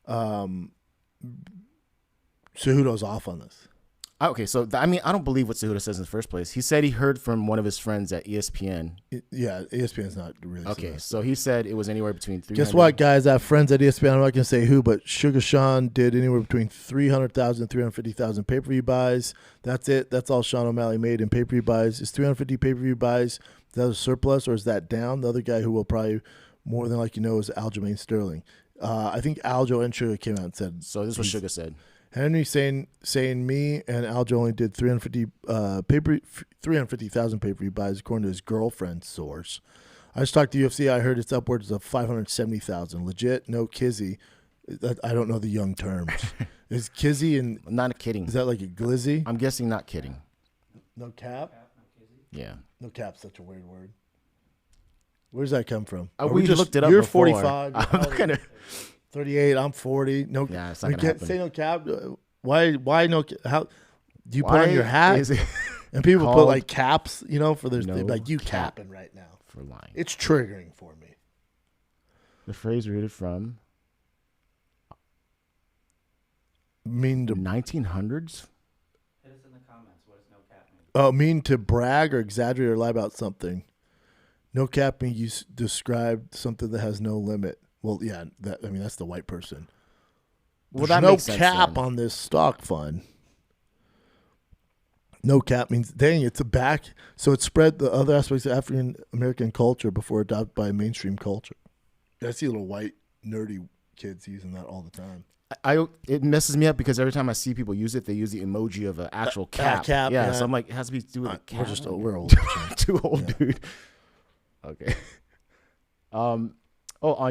Cejudo's off on this. okay, so I don't believe what Cejudo says in the first place. He said he heard from one of his friends at ESPN. Yeah, ESPN's not really. Okay, so he said it was anywhere between 300. Guess what, guys? I have friends at ESPN. I'm not going to say who, but Sugar Sean did anywhere between 300,000 and 350,000 pay-per-view buys. That's it. That's all Sean O'Malley made in pay-per-view buys. Is 350 pay-per-view buys, is that a surplus or is that down? The other guy who will probably more than likely know is Aljamain Sterling. I think Aljo and Sugar came out and said. So this is what Sugar said. Henry saying me and Aljo only did 350,000 pay-per-view buys according to his girlfriend's source. I just talked to UFC. I heard it's upwards of 570,000. Legit, no Kizzy. I don't know the young terms. Is Kizzy and I'm not kidding. is that like a glizzy? I'm guessing not kidding. No cap. Yeah. No cap's such a weird word. Where does that come from? We just looked it up You're before. 45. I'm kind of 38. I'm 40. No. Yeah, it's not we gonna can't happen. say no cap. Why no? How do you put on your hat? Is it And people put called like caps, for their no like you cap. capping right now. for lying? It's triggering for me. The phrase rooted from Mean to 1900s. Hit us in the comments. What does no cap mean? mean to brag or exaggerate or lie about something. No cap means you describe something that has no limit. Well, yeah, that's the white person. Well, There's that no makes sense cap then. on this stock fund. No cap means, dang, it's a back. So it spread the other aspects of African American culture before adopted by mainstream culture. I see little white nerdy kids using that all the time. It messes me up because every time I see people use it, they use the emoji of an actual cap. cap, yeah, yeah. so I'm like, it has to be do with a cap. We're old. Too old, Yeah. dude. Okay. On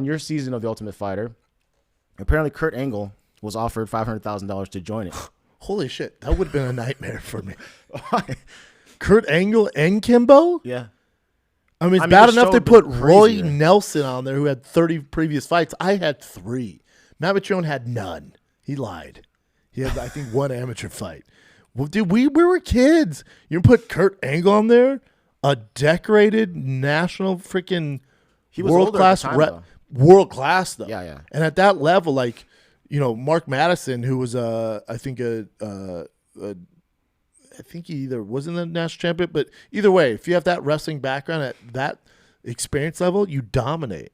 your season of The Ultimate Fighter, apparently Kurt Angle was offered $500,000 to join it. Holy shit, that would have been a nightmare for me. Kurt Angle and Kimbo? Yeah. I mean, it's I mean, bad the enough show they would put be Roy crazier. Nelson on there who had 30 previous fights. I had 3. Matt Mitrione had none. He lied. He had, I think, 1 amateur fight. Well, dude, we were kids. You put Kurt Angle on there? a decorated national freaking He was world older at class the time, though. world class though. Yeah, yeah. And at that level, like, Mark Madison, who was I think he either wasn't the national champion, but either way, if you have that wrestling background at that experience level, you dominate.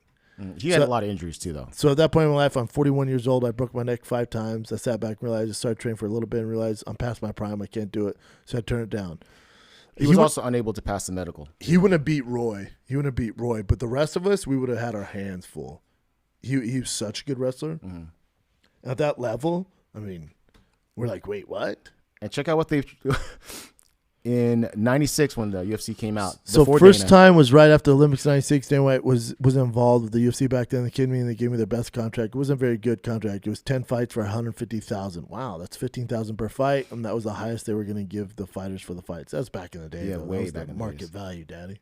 He had a lot of injuries too, though. So at that point in my life, I'm 41 years old. I broke my neck 5 times. I sat back and realized I started training for a little bit and realized I'm past my prime. I can't do it. So I turned it down. He was also unable to pass the medical. He wouldn't have beat Roy. But the rest of us, we would have had our hands full. He was such a good wrestler. Mm-hmm. At that level, I mean, we're like, wait, what? And check out what they in '96 when the UFC came out. So before first Dana. time was right after Olympics '96. Dana White was involved with the UFC back then. They came to me and they gave me their best contract. It wasn't a very good contract. It was 10 fights for $150,000. Wow, that's $15,000 per fight, and that was the highest they were going to give the fighters for the fights. That was back in the day. Yeah, though. way That was back the in the market days. value, Daddy.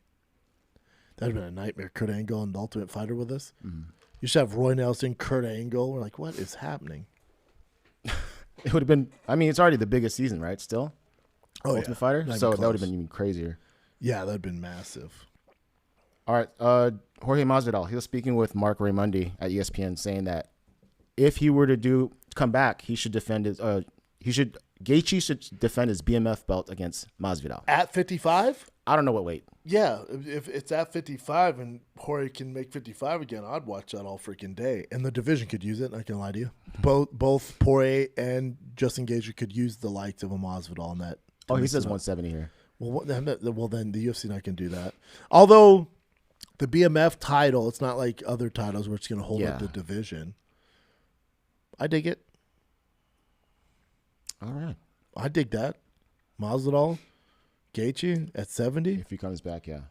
That'd have been a nightmare. Kurt Angle and the Ultimate Fighter with us. Mm-hmm. You should have Roy Nelson, Kurt Angle. We're like, what is happening? It would have been. I mean, it's already the biggest season, right? Still, Ultimate yeah. Fighter. Not So even that would have close. been even crazier. Yeah, that'd been massive. All right, Jorge Masvidal. He was speaking with Mark Raimondi at ESPN, saying that if he were to come back, he should defend his. Gaethje should defend his BMF belt against Masvidal. At 55? I don't know what weight. Yeah, if it's at 55 and Jorge can make 55 again, I'd watch that all freaking day. And the division could use it, not going to lie to you. Both Poirier and Justin Gaethje could use the likes of a Masvidal on that. Oh, he says 170 here. Well, then the UFC not going to do that. Although the BMF title, it's not like other titles where it's going to hold up the division. I dig it. All right. I dig that. Masvidal, Gaethje at 70. If he comes back, yeah.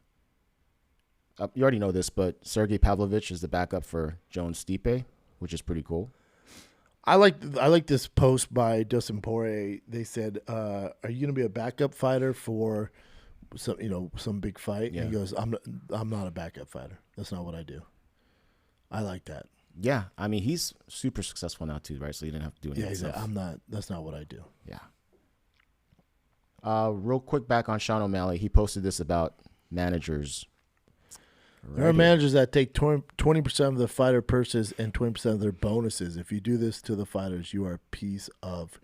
You already know this, but Sergey Pavlovich is the backup for Jones Stipe, which is pretty cool. I like this post by Dustin Poirier. They said, "Are you going to be a backup fighter for some big fight?" Yeah. And he goes, "I'm not a backup fighter. That's not what I do." I like that. Yeah, I mean, he's super successful now too, right? So you didn't have to do anything. Yeah, he's like, himself. I'm not. That's not what I do. Yeah. Real quick back on Sean O'Malley. He posted this about managers. There are managers that take 20% of the fighter purses and 20% of their bonuses. If you do this to the fighters, you are a piece of.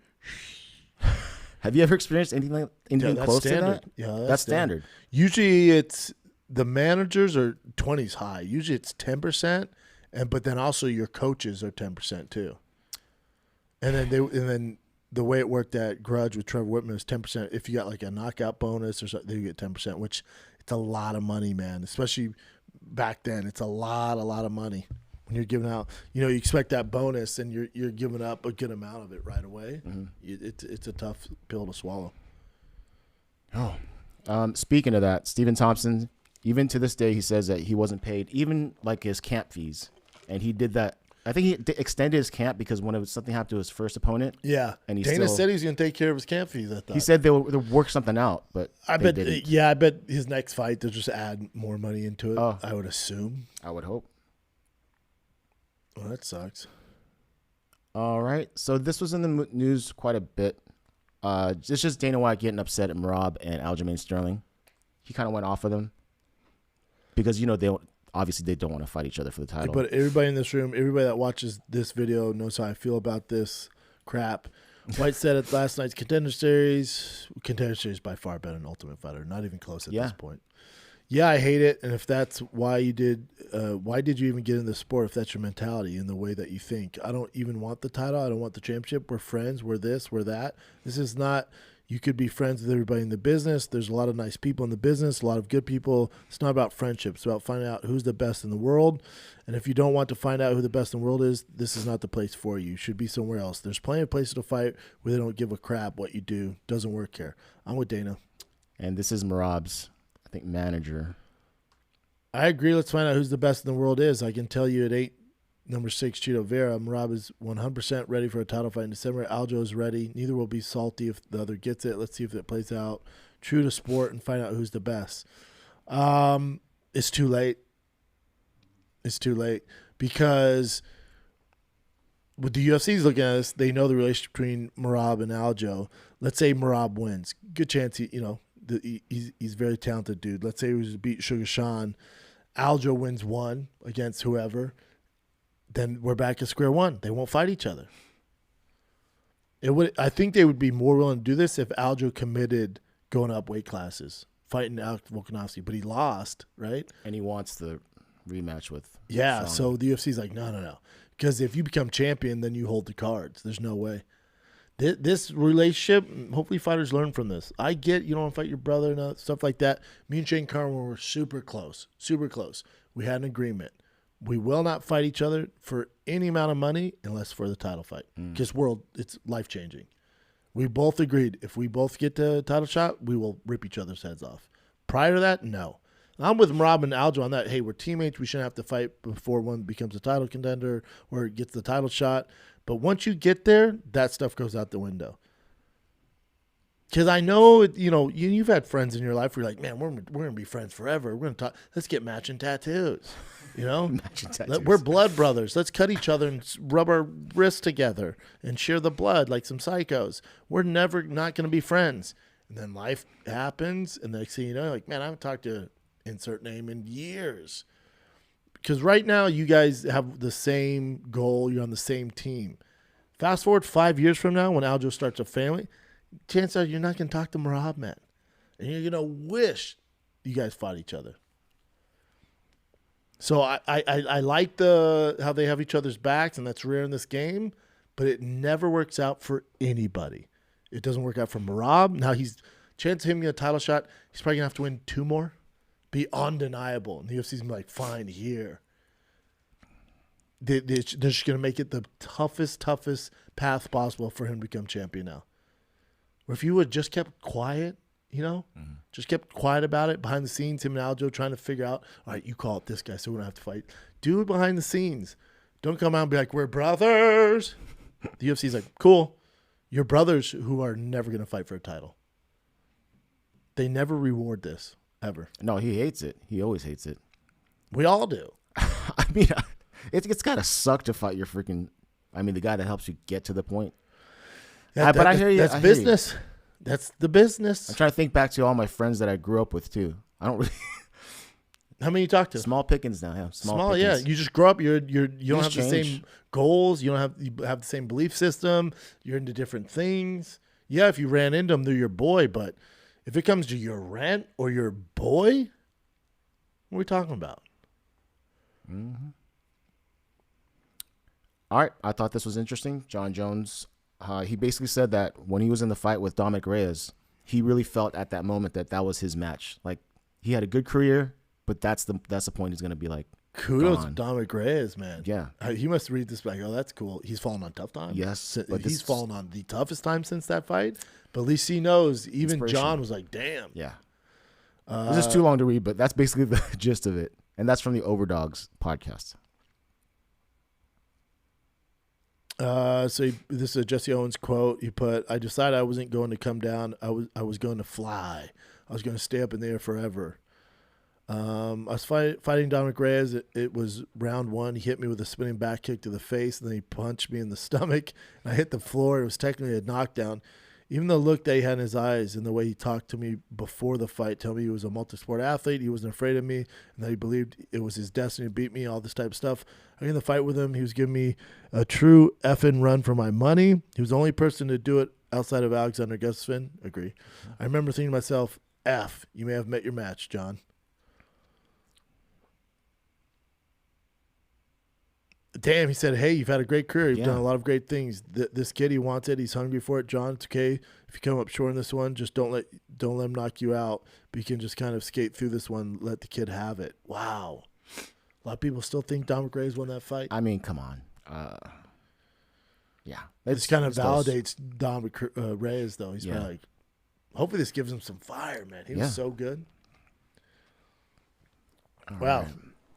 Have you ever experienced anything that's close standard. to that? Yeah, that's standard. Usually, it's the managers are 20s high. Usually, it's 10%, but then also your coaches are 10% too. And then the way it worked at Grudge with Trevor Whitman is 10%. If you got like a knockout bonus or something, you get 10%, which it's a lot of money, man. Especially back then, it's a lot of money. When you're giving out, you expect that bonus, and you're giving up a good amount of it right away. Mm-hmm. It's a tough pill to swallow. Oh, speaking of that, Stephen Thompson, even to this day, he says that he wasn't paid even like his camp fees, and he did that. I think he extended his camp because when something happened to his first opponent. Yeah, and Dana said he was going to take care of his camp fees. I thought he said they'll work something out, but I they bet. didn't. Yeah, I bet his next fight they'll just add more money into it. Oh. I would assume. I would hope. Well, that sucks. All right, so this was in the news quite a bit. It's just Dana White getting upset at Merab and Aljamain Sterling. He kind of went off of them because they don't want to fight each other for the title. But everybody in this room, everybody that watches this video knows how I feel about this crap. White said at last night's Contender Series by far better than Ultimate Fighter. Not even close at this point. Yeah, I hate it. And if that's why you did you even get in the sport if that's your mentality and the way that you think? I don't even want the title. I don't want the championship. We're friends. We're this. We're that. This is not – you could be friends with everybody in the business. There's a lot of nice people in the business, a lot of good people. It's not about friendship. It's about finding out who's the best in the world. And if you don't want to find out who the best in the world is, this is not the place for you. You should be somewhere else. There's plenty of places to fight where they don't give a crap what you do. Doesn't work here. I'm with Dana. And this is Merab's, I think, manager. I agree. Let's find out who's the best in the world is. I can tell you at 8, number 6, Chito Vera. Merab is 100% ready for a title fight in December. Aljo is ready. Neither will be salty if the other gets it. Let's see if it plays out true to sport and find out who's the best. It's too late. It's too late because with the UFC's looking at us, they know the relationship between Merab and Aljo. Let's say Merab wins. Good chance he's a very talented dude. Let's say he was to beat Sugar Sean, Aljo wins one against whoever, then we're back at square one. They won't fight each other. I think they would be more willing to do this if Aljo committed going up weight classes, fighting Alex Volkanovski, but he lost, right? And he wants the rematch with Yeah, Sean. so the UFC's like, no. Because if you become champion, then you hold the cards. There's no way. This relationship, hopefully fighters learn from this. I get you don't want to fight your brother and stuff like that. Me and Shane Carwin were super close. We had an agreement. We will not fight each other for any amount of money unless for the title fight. Because it's life-changing. We both agreed if we both get the title shot, we will rip each other's heads off. Prior to that, no. I'm with Rob and Aljo on that. Hey, we're teammates. We shouldn't have to fight before one becomes a title contender or gets the title shot. But once you get there, that stuff goes out the window. Because I know, you've had friends in your life where you're like, man, we're going to be friends forever. We're going to talk. Let's get matching tattoos. Matching tattoos. We're blood brothers. Let's cut each other and rub our wrists together and share the blood like some psychos. We're never not going to be friends. And then life happens, and next thing you know, like, man, I haven't talked to insert name in years. Because right now, you guys have the same goal. You're on the same team. Fast forward 5 years from now, when Aljo starts a family, chances are you're not going to talk to Merab, man. And you're going to wish you guys fought each other. So I like how they have each other's backs, and that's rare in this game, but it never works out for anybody. It doesn't work out for Merab. Now, chance of him getting a title shot, he's probably going to have to win 2 more. Be undeniable. And the UFC's going to be like, fine, here. They're just going to make it the toughest path possible for him to become champion now. Or if you would just kept quiet, just kept quiet about it behind the scenes, him and Aljo trying to figure out, all right, you call it this guy so we don't have to fight. Do it behind the scenes. Don't come out and be like, we're brothers. The UFC's like, cool. You're brothers who are never going to fight for a title. They never reward this, ever. No, he hates it. He always hates it. We all do. I mean, it's got to suck to fight your the guy that helps you get to the point. But I hear you. That's business. That's the business. I'm trying to think back to all my friends that I grew up with, too. I don't really... How many you talk to? Small pickings now, yeah. Small, yeah. You just grow up. You don't have the same goals. You have the same belief system. You're into different things. Yeah, if you ran into them, they're your boy. But if it comes to your rent or your boy, what are we talking about? Mm-hmm. All right, I thought this was interesting. John Jones, he basically said that when he was in the fight with Dominic Reyes, he really felt at that moment that was his match. Like, he had a good career, but that's the point he's going to be like, kudos gone. to Dominic Reyes, man. Yeah. He must read this like, oh, that's cool. He's fallen on tough times. Yes. But he's fallen on the toughest time since that fight. But at least he knows. Even John was like, damn. Yeah. This is too long to read, but that's basically the gist of it. And that's from the Overdogs podcast. So this is a Jesse Owens quote. He put, I decided I wasn't going to come down. I was going to fly. I was going to stay up in the air forever. I was fighting Dominic Reyes. It was round 1. He hit me with a spinning back kick to the face, and then he punched me in the stomach. I hit the floor. It was technically a knockdown. Even the look that he had in his eyes and the way he talked to me before the fight, tell me he was a multi-sport athlete, he wasn't afraid of me, and that he believed it was his destiny to beat me, all this type of stuff. I got in the fight with him. He was giving me a true effing run for my money. He was the only person to do it outside of Alexander Gustafsson. Agree. I remember thinking to myself, F, you may have met your match, John. Damn, he said, hey, you've had a great career. You've done a lot of great things. This kid, he wants it. He's hungry for it. John, it's okay. If you come up short in this one, just don't let him knock you out. But you can just kind of skate through this one, let the kid have it. Wow. A lot of people still think Dominic Reyes won that fight. I mean, come on. Yeah. This kind of validates Dominic Reyes, though. He's like, hopefully this gives him some fire, man. He was so good. Wow. Right.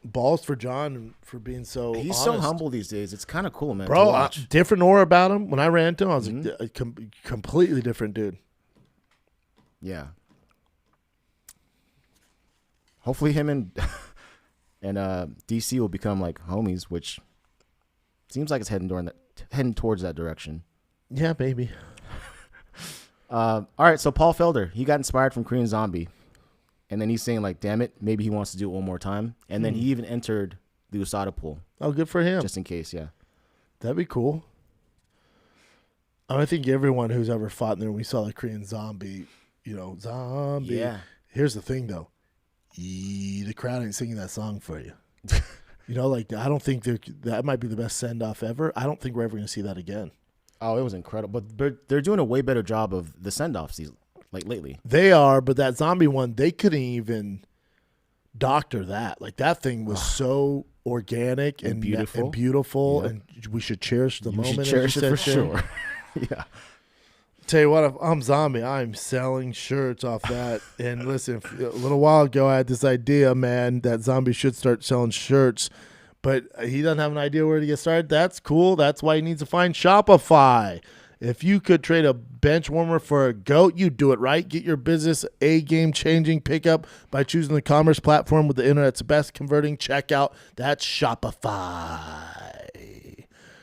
Balls for John and for being so He's honest. so humble these days. It's kind of cool, man. Bro, different aura about him. When I ran into him, I was a completely different dude. Yeah. Hopefully him and DC will become like homies, which seems like it's heading towards that direction. Yeah, baby. All right, so Paul Felder, he got inspired from Korean Zombie. And then he's saying, like, damn it, maybe he wants to do it one more time. And then he even entered the USADA pool. Oh, good for him. Just in case, yeah. That'd be cool. I think everyone who's ever fought in there, we saw the Korean Zombie, zombie. Yeah. Here's the thing, though. The crowd ain't singing that song for you. I don't think that might be the best send-off ever. I don't think we're ever going to see that again. Oh, it was incredible. But they're doing a way better job of the send-offs lately. They are, but that zombie one, they couldn't even doctor that. Like, that thing was so organic and beautiful, Yep. and we should cherish the moment. We should cherish it for sure. Yeah. Tell you what, if I'm Zombie, I'm selling shirts off that. And listen, a little while ago, I had this idea, man, that Zombie should start selling shirts, but he doesn't have an idea where to get started. That's cool. That's why he needs to find Shopify. If you could trade a bench warmer for a GOAT, you do it right. Get your business a game-changing pickup by choosing the commerce platform with the internet's best converting checkout. That's Shopify.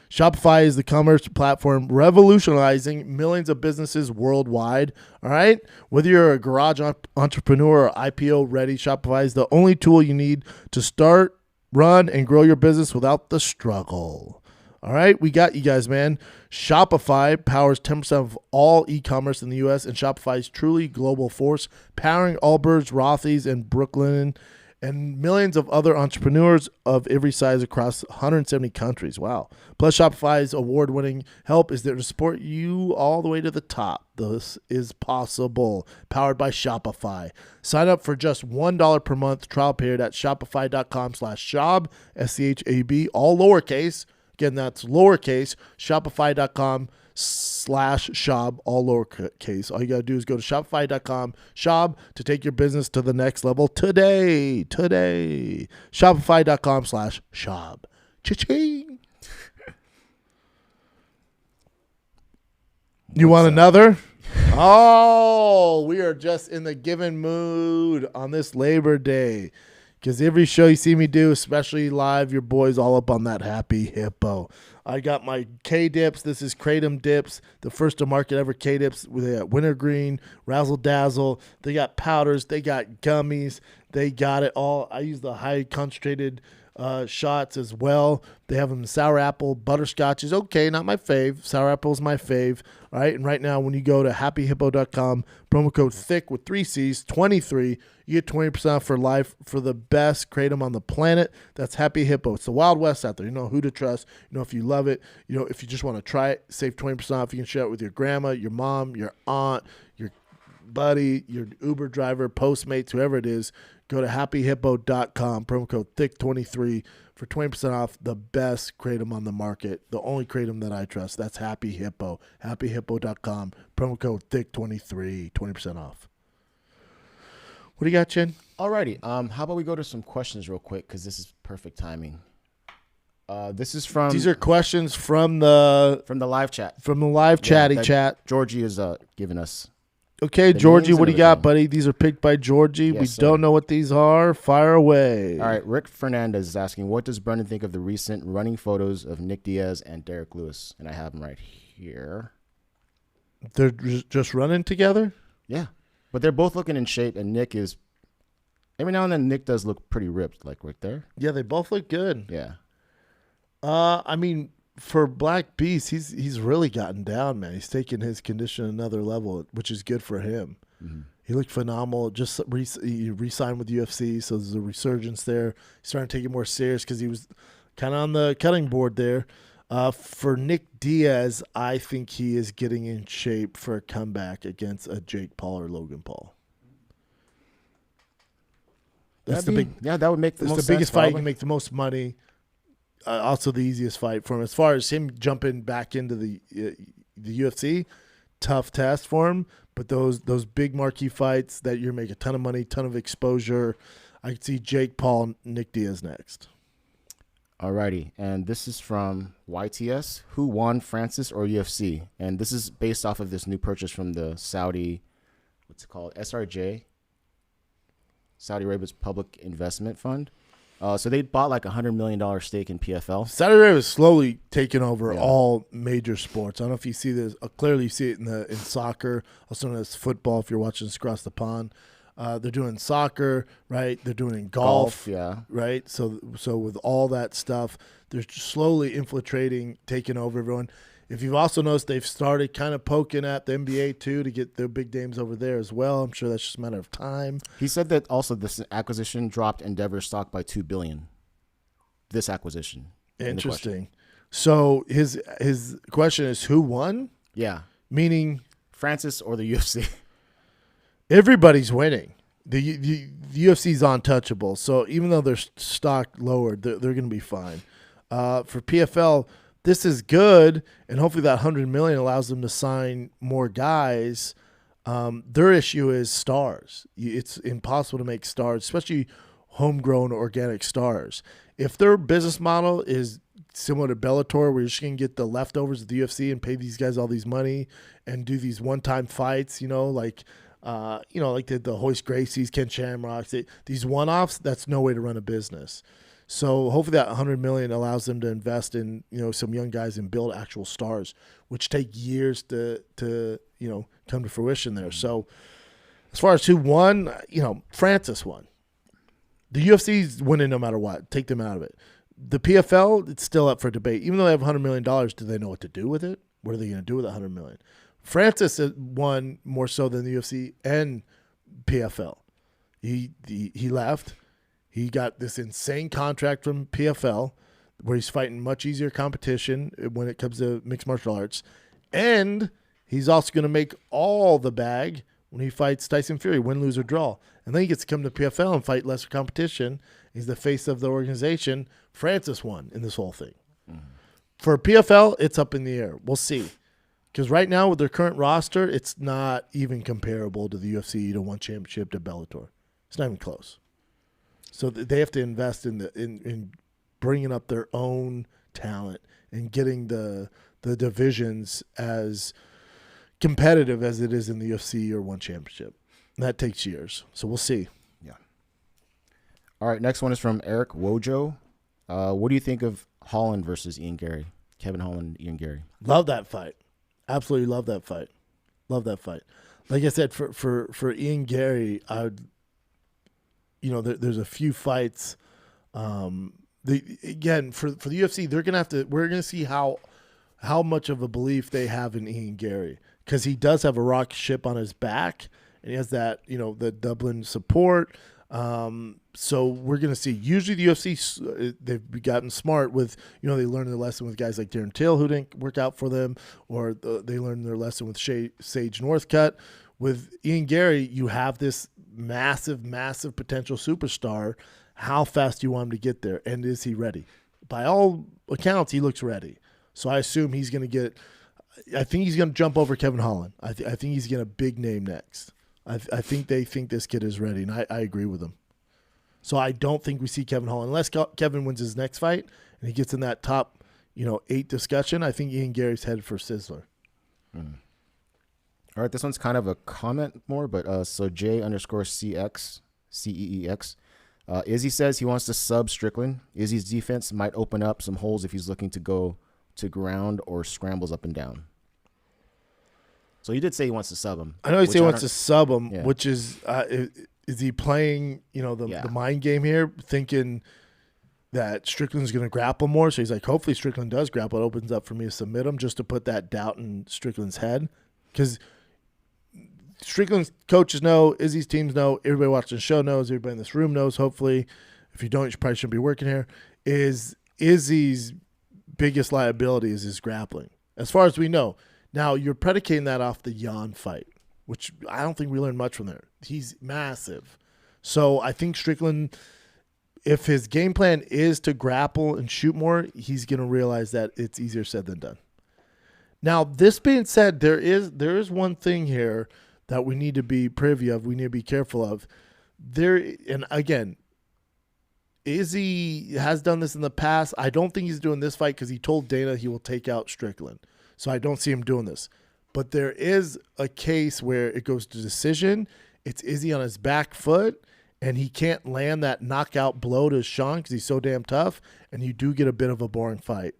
Shopify is the commerce platform revolutionizing millions of businesses worldwide. All right? Whether you're a garage entrepreneur or IPO ready, Shopify is the only tool you need to start, run, and grow your business without the struggle. All right? We got you guys, man. Shopify powers 10% of all e-commerce in the U.S., and Shopify is truly global force, powering Allbirds, Rothy's, and Brooklyn, and millions of other entrepreneurs of every size across 170 countries. Wow. Plus, Shopify's award-winning help is there to support you all the way to the top. This is possible. Powered by Shopify. Sign up for just $1 per month trial period at shopify.com/Schaub, SCHAB, all lowercase. Again, that's lowercase, shopify.com/Schaub, all lowercase. All you got to do is go to shopify.com/Schaub to take your business to the next level today. Shopify.com/Schaub. Cha-ching. You want another? Oh, we are just in the giving mood on this Labor Day. Because every show you see me do, especially live, your boy's all up on that Happy Hippo. I got my K-Dips. This is Kratom Dips, the first to market ever K-Dips. They got wintergreen, razzle dazzle. They got powders. They got gummies. They got it all. I use the high concentrated shots as well. They have them sour apple, butterscotch is okay, not my fave. Sour apple is my fave. All right, and right now when you go to happyhippo.com, promo code THICC with 3 C's, 23, you get 20% off for life for the best kratom on the planet. That's Happy Hippo. It's the Wild West out there. You know who to trust. You know if you love it. You know if you just want to try it, save 20% off. You can share it with your grandma, your mom, your aunt, your buddy, your Uber driver, Postmates, whoever it is. Go to happyhippo.com, promo code THICC23 for 20% off the best kratom on the market, the only kratom that I trust. That's Happy Hippo. Happyhippo.com, promo code THICC23, 20% off. What do you got, Chin? Alrighty. How about we go to some questions real quick because this is perfect timing. This is from These are questions from the live chat. From the live chatty chat. Georgie is giving us. Okay, the Georgie, names what do and you got, everything. buddy? These are picked by Georgie. Yes, we sir. don't know what these are. Fire away. All right, Rick Fernandez is asking, what does Brendan think of the recent running photos of Nick Diaz and Derrick Lewis? And I have them right here. They're just running together? Yeah, but they're both looking in shape, and Nick is. Every now and then, Nick does look pretty ripped, like right there. Yeah, they both look good. Yeah. I mean, for Black Beast, he's really gotten down, man. He's taken his condition another level, which is good for him. Mm-hmm. He looked phenomenal. Just he re-signed with UFC, so there's a resurgence there. He's starting to take it more serious because he was kind of on the cutting board there. For Nick Diaz, I think he is getting in shape for a comeback against a Jake Paul or Logan Paul. That's the big. Yeah, that would make the It's most the biggest sense, fight. You probably. can make the most money. Also, the easiest fight for him. As far as him jumping back into the UFC, tough test for him. But those big marquee fights that you make a ton of money, ton of exposure. I could see Jake Paul, Nick Diaz next. Alrighty, and this is from YTS. Who won, Francis or UFC? And this is based off of this new purchase from the Saudi, what's it called, SRJ, Saudi Arabia's Public Investment Fund. So they bought like $100 million stake in PFL. Saudi Arabia is slowly taking over all major sports. I don't know if you see this. Clearly, you see it in soccer, also known as football. If you're watching this across the pond, they're doing soccer, right? They're doing golf, right? So with all that stuff, they're slowly infiltrating, taking over everyone. If you've also noticed, they've started kind of poking at the NBA too to get their big names over there as well. I'm sure that's just a matter of time. He said that also this acquisition dropped Endeavor's stock by $2 billion. This acquisition. Interesting. So his question is, who won? Yeah. Meaning Francis or the UFC. Everybody's winning. The UFC's untouchable. So even though their stock lowered, they're going to be fine. For PFL, this is good, and hopefully that $100 million allows them to sign more guys. Their issue is stars. It's impossible to make stars, especially homegrown organic stars. If their business model is similar to Bellator, where you're just going to get the leftovers of the UFC and pay these guys all these money and do these one-time fights, like the Hoist Gracies, Ken Shamrocks, these one-offs, that's no way to run a business. So hopefully that $100 million allows them to invest in, some young guys and build actual stars, which take years to come to fruition there. So as far as who won, Francis won. The UFC's winning no matter what. Take them out of it. The PFL, it's still up for debate. Even though they have $100 million, do they know what to do with it? What are they going to do with $100 million? Francis won more so than the UFC and PFL. He left. He got this insane contract from PFL where he's fighting much easier competition when it comes to mixed martial arts. And he's also going to make all the bag when he fights Tyson Fury, win, lose, or draw. And then he gets to come to PFL and fight lesser competition. He's the face of the organization. Francis won in this whole thing. Mm-hmm. For PFL, it's up in the air. We'll see. Because right now with their current roster, it's not even comparable to the UFC to one championship to Bellator. It's not even close. So they have to invest in bringing up their own talent and getting the divisions as competitive as it is in the UFC or one championship. And that takes years. So we'll see. Yeah. All right. Next one is from Eric Wojo. What do you think of Holland versus Ian Gary? Kevin Holland, Ian Gary. Love that fight. Absolutely love that fight. Love that fight. Like I said, for Ian Gary, I would. There's a few fights. For the UFC, we're gonna see how much of a belief they have in Ian Gary, because he does have a rocket ship on his back and he has that the Dublin support. So we're gonna see. Usually the UFC they've gotten smart with they learned their lesson with guys like Darren Till who didn't work out for them, or they learned their lesson with Sage Northcutt. With Ian Gary, you have this massive potential superstar. How fast do you want him to get there? And is he ready? By all accounts, he looks ready. So I assume he's going to I think he's going to jump over Kevin Holland. I think he's getting a big name next. I think they think this kid is ready, and I agree with them. So I don't think we see Kevin Holland. Unless Kevin wins his next fight and he gets in that top 8 discussion, I think Ian Gary's headed for Sizzler. Mm. All right, this one's kind of a comment more, but so J_CX, CEEX. Izzy says he wants to sub Strickland. Izzy's defense might open up some holes if he's looking to go to ground or scrambles up and down. So he did say he wants to sub him. I know he said he wants to sub him, which is he playing the mind game here, thinking that Strickland's going to grapple more? So he's like, hopefully Strickland does grapple. It opens up for me to submit him, just to put that doubt in Strickland's head, because Strickland's coaches know, Izzy's teams know, everybody watching the show knows, everybody in this room knows, hopefully. If you don't, you probably shouldn't be working here. Is Izzy's biggest liability is his grappling, as far as we know. Now, you're predicating that off the Jan fight, which I don't think we learned much from there. He's massive. So I think Strickland, if his game plan is to grapple and shoot more, he's going to realize that it's easier said than done. Now, this being said, there is one thing here that we need to be privy of, we need to be careful of. And again, Izzy has done this in the past. I don't think he's doing this fight because he told Dana he will take out Strickland. So I don't see him doing this. But there is a case where it goes to decision. It's Izzy on his back foot, and he can't land that knockout blow to Sean because he's so damn tough, and you do get a bit of a boring fight.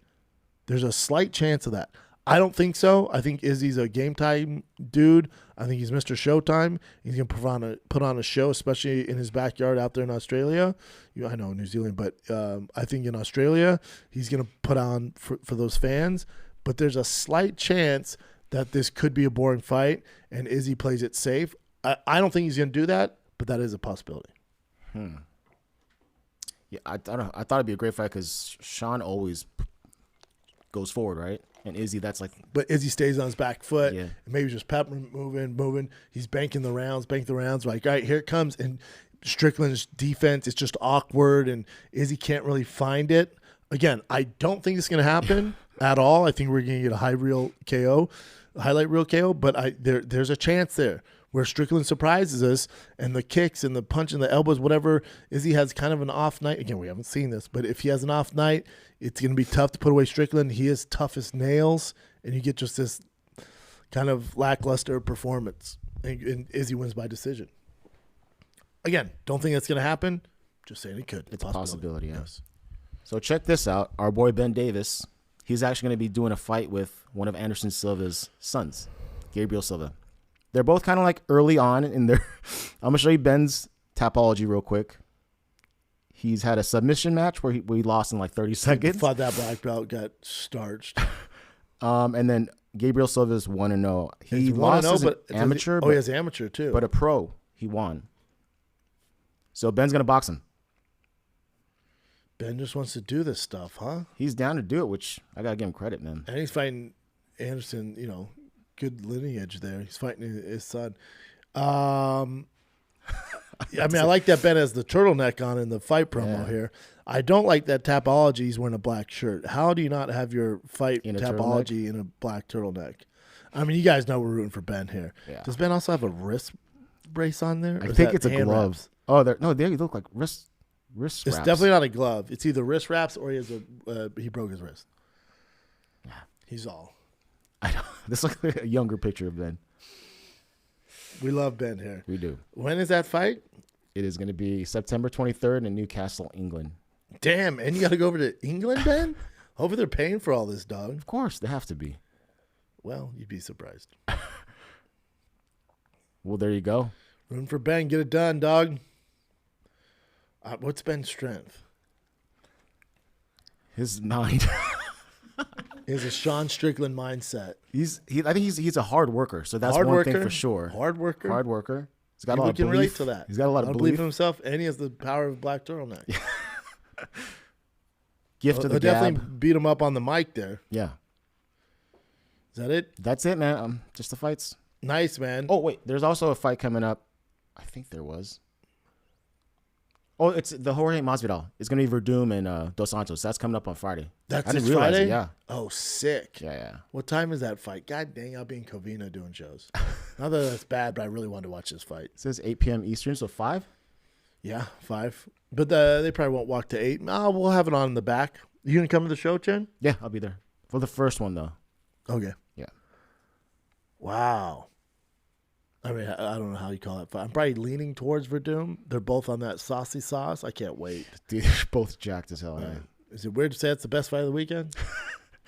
There's a slight chance of that. I don't think so. I think Izzy's a game time dude. I think he's Mr. Showtime. He's going to put on a show, especially in his backyard out there in Australia. I know New Zealand, but I think in Australia, he's going to put on for those fans. But there's a slight chance that this could be a boring fight, and Izzy plays it safe. I don't think he's going to do that, but that is a possibility. Yeah, I thought it'd be a great fight because Sean always goes forward, right? And Izzy, that's like... But Izzy stays on his back foot. Yeah. And maybe just moving. He's banking the rounds. Like, all right, here it comes. And Strickland's defense is just awkward, and Izzy can't really find it. Again, I don't think it's going to happen at all. I think we're going to get a highlight reel KO, but there's a chance there where Strickland surprises us, and the kicks and the punch and the elbows, whatever. Izzy has kind of an off night. Again, we haven't seen this, but if he has an off night, it's going to be tough to put away Strickland. He is tough as nails, and you get just this kind of lackluster performance, and Izzy wins by decision. Again, don't think that's going to happen. Just saying it could. It's a possibility, yes. So check this out. Our boy Ben Davis, he's actually going to be doing a fight with one of Anderson Silva's sons, Gabriel Silva. They're both kind of like early on in their... I'm going to show you Ben's Tapology real quick. He's had a submission match where we lost in like 30 seconds. Thought that black belt got starched. And then Gabriel Silva's 1-0. He lost as an amateur. He has amateur too. But a pro, he won. So Ben's going to box him. Ben just wants to do this stuff, huh? He's down to do it, which I got to give him credit, man. And he's fighting Anderson, good lineage there. He's fighting his son. I like that Ben has the turtleneck on in the fight promo here. I don't like that Tapology he's wearing a black shirt. How do you not have your fight in Tapology in a black turtleneck? I mean, you guys know we're rooting for Ben here. Yeah. Does Ben also have a wrist brace on there? I think it's a glove. Wraps? Oh, they look like wrist wraps. It's definitely not a glove. It's either wrist wraps or he broke his wrist. Yeah. He's all. I know. This looks like a younger picture of Ben. We love Ben here. We do. When is that fight? It is going to be September 23rd in Newcastle, England. Damn, and you got to go over to England, Ben? Hopefully they're paying for all this, dog. Of course, they have to be. Well, you'd be surprised. Well, there you go. Room for Ben. Get it done, dog. What's Ben's strength? His mind. He has a Sean Strickland mindset. I think he's a hard worker, so that's one thing for sure. Hard worker. He's got a lot of belief. Relate to that. He's got a lot of belief in himself, and he has the power of black turtleneck. Gift of the gab. gab. Definitely beat him up on the mic there. Yeah. Is that it? That's it, man. Just the fights. Nice, man. Oh wait, there's also a fight coming up. I think there was. Oh, it's the Jorge Masvidal. It's going to be Werdum and Dos Santos. That's coming up on Friday. That's this Friday? Yeah. Oh, sick. Yeah. What time is that fight? God dang, I'll be in Covina doing shows. Not that that's bad, but I really wanted to watch this fight. It says 8 p.m. Eastern, so 5? Yeah, 5. But they probably won't walk to 8. We'll have it on in the back. You going to come to the show, Chen? Yeah, I'll be there. For the first one, though. Okay. Yeah. Wow. I mean, I don't know how you call that fight. I'm probably leaning towards Werdum. They're both on that saucy sauce. I can't wait. Dude, they're both jacked as hell. Man. Is it weird to say it's the best fight of the weekend?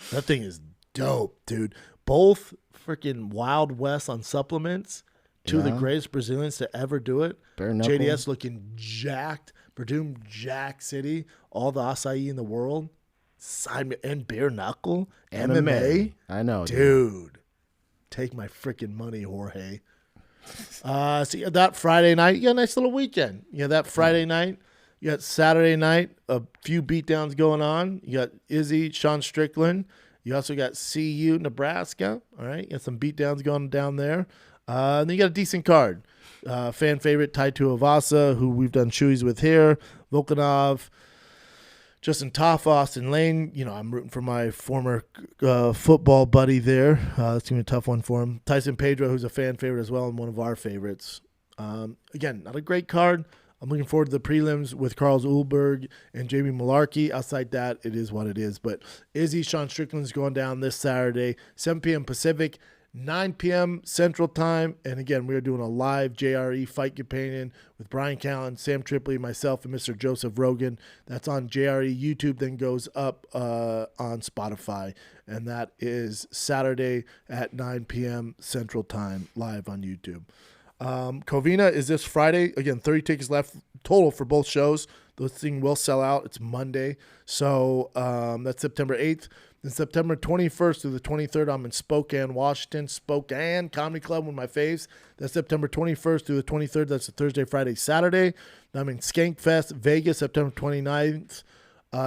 That thing is dope, dude. Both freaking Wild West on supplements. Two of the greatest Brazilians to ever do it. JDS looking jacked. Werdum Jack City. All the acai in the world. And bare knuckle. MMA. I know. Dude. Take my freaking money, Jorge. So you got that Friday night. You got a nice little weekend. You got that Friday night. You got Saturday night. A few beatdowns going on. You got Izzy, Sean Strickland. You also got CU, Nebraska. All right. You got some beatdowns going down there. And then you got a decent card. Fan favorite, Tai Tuivasa, who we've done shoeys with here. Volkanov. Justin Toff, Austin Lane. I'm rooting for my former football buddy there. It's going to be a tough one for him. Tyson Pedro, who's a fan favorite as well and one of our favorites. Again, not a great card. I'm looking forward to the prelims with Carlos Ulberg and Jamie Malarkey. Outside that, it is what it is. But Izzy, Sean Strickland's going down this Saturday, 7 p.m. Pacific. 9 p.m. Central Time. And again, we are doing a live JRE fight companion with Brian Callen, Sam Tripoli, myself, and Mr. Joseph Rogan. That's on JRE YouTube, then goes up on Spotify. And that is Saturday at 9 p.m. Central Time, live on YouTube. Covina is this Friday. Again, 30 tickets left total for both shows. Those things will sell out. It's Monday. So that's September 8th. Then September 21st through the 23rd, I'm in Spokane, Washington. Spokane Comedy Club, one of my faves. That's September 21st through the 23rd. That's a Thursday, Friday, Saturday. Then I'm in Skankfest, Vegas, September 29th.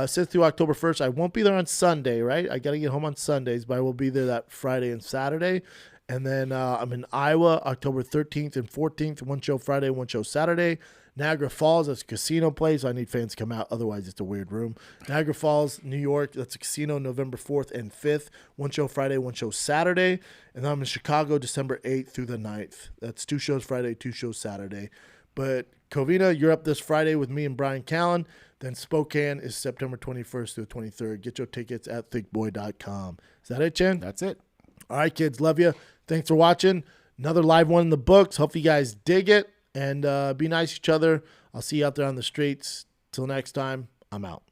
Since through October 1st. I won't be there on Sunday, right? I got to get home on Sundays, but I will be there that Friday and Saturday. And then I'm in Iowa, October 13th and 14th. One show Friday, one show Saturday. Niagara Falls, that's a casino place. I need fans to come out. Otherwise, it's a weird room. Niagara Falls, New York, that's a casino, November 4th and 5th. One show Friday, one show Saturday. And then I'm in Chicago, December 8th through the 9th. That's 2 shows Friday, 2 shows Saturday. But Covina, you're up this Friday with me and Brian Callen. Then Spokane is September 21st through the 23rd. Get your tickets at thickboy.com. Is that it, Chen? That's it. All right, kids. Love you. Thanks for watching. Another live one in the books. Hope you guys dig it. And be nice to each other. I'll see you out there on the streets. Till next time, I'm out.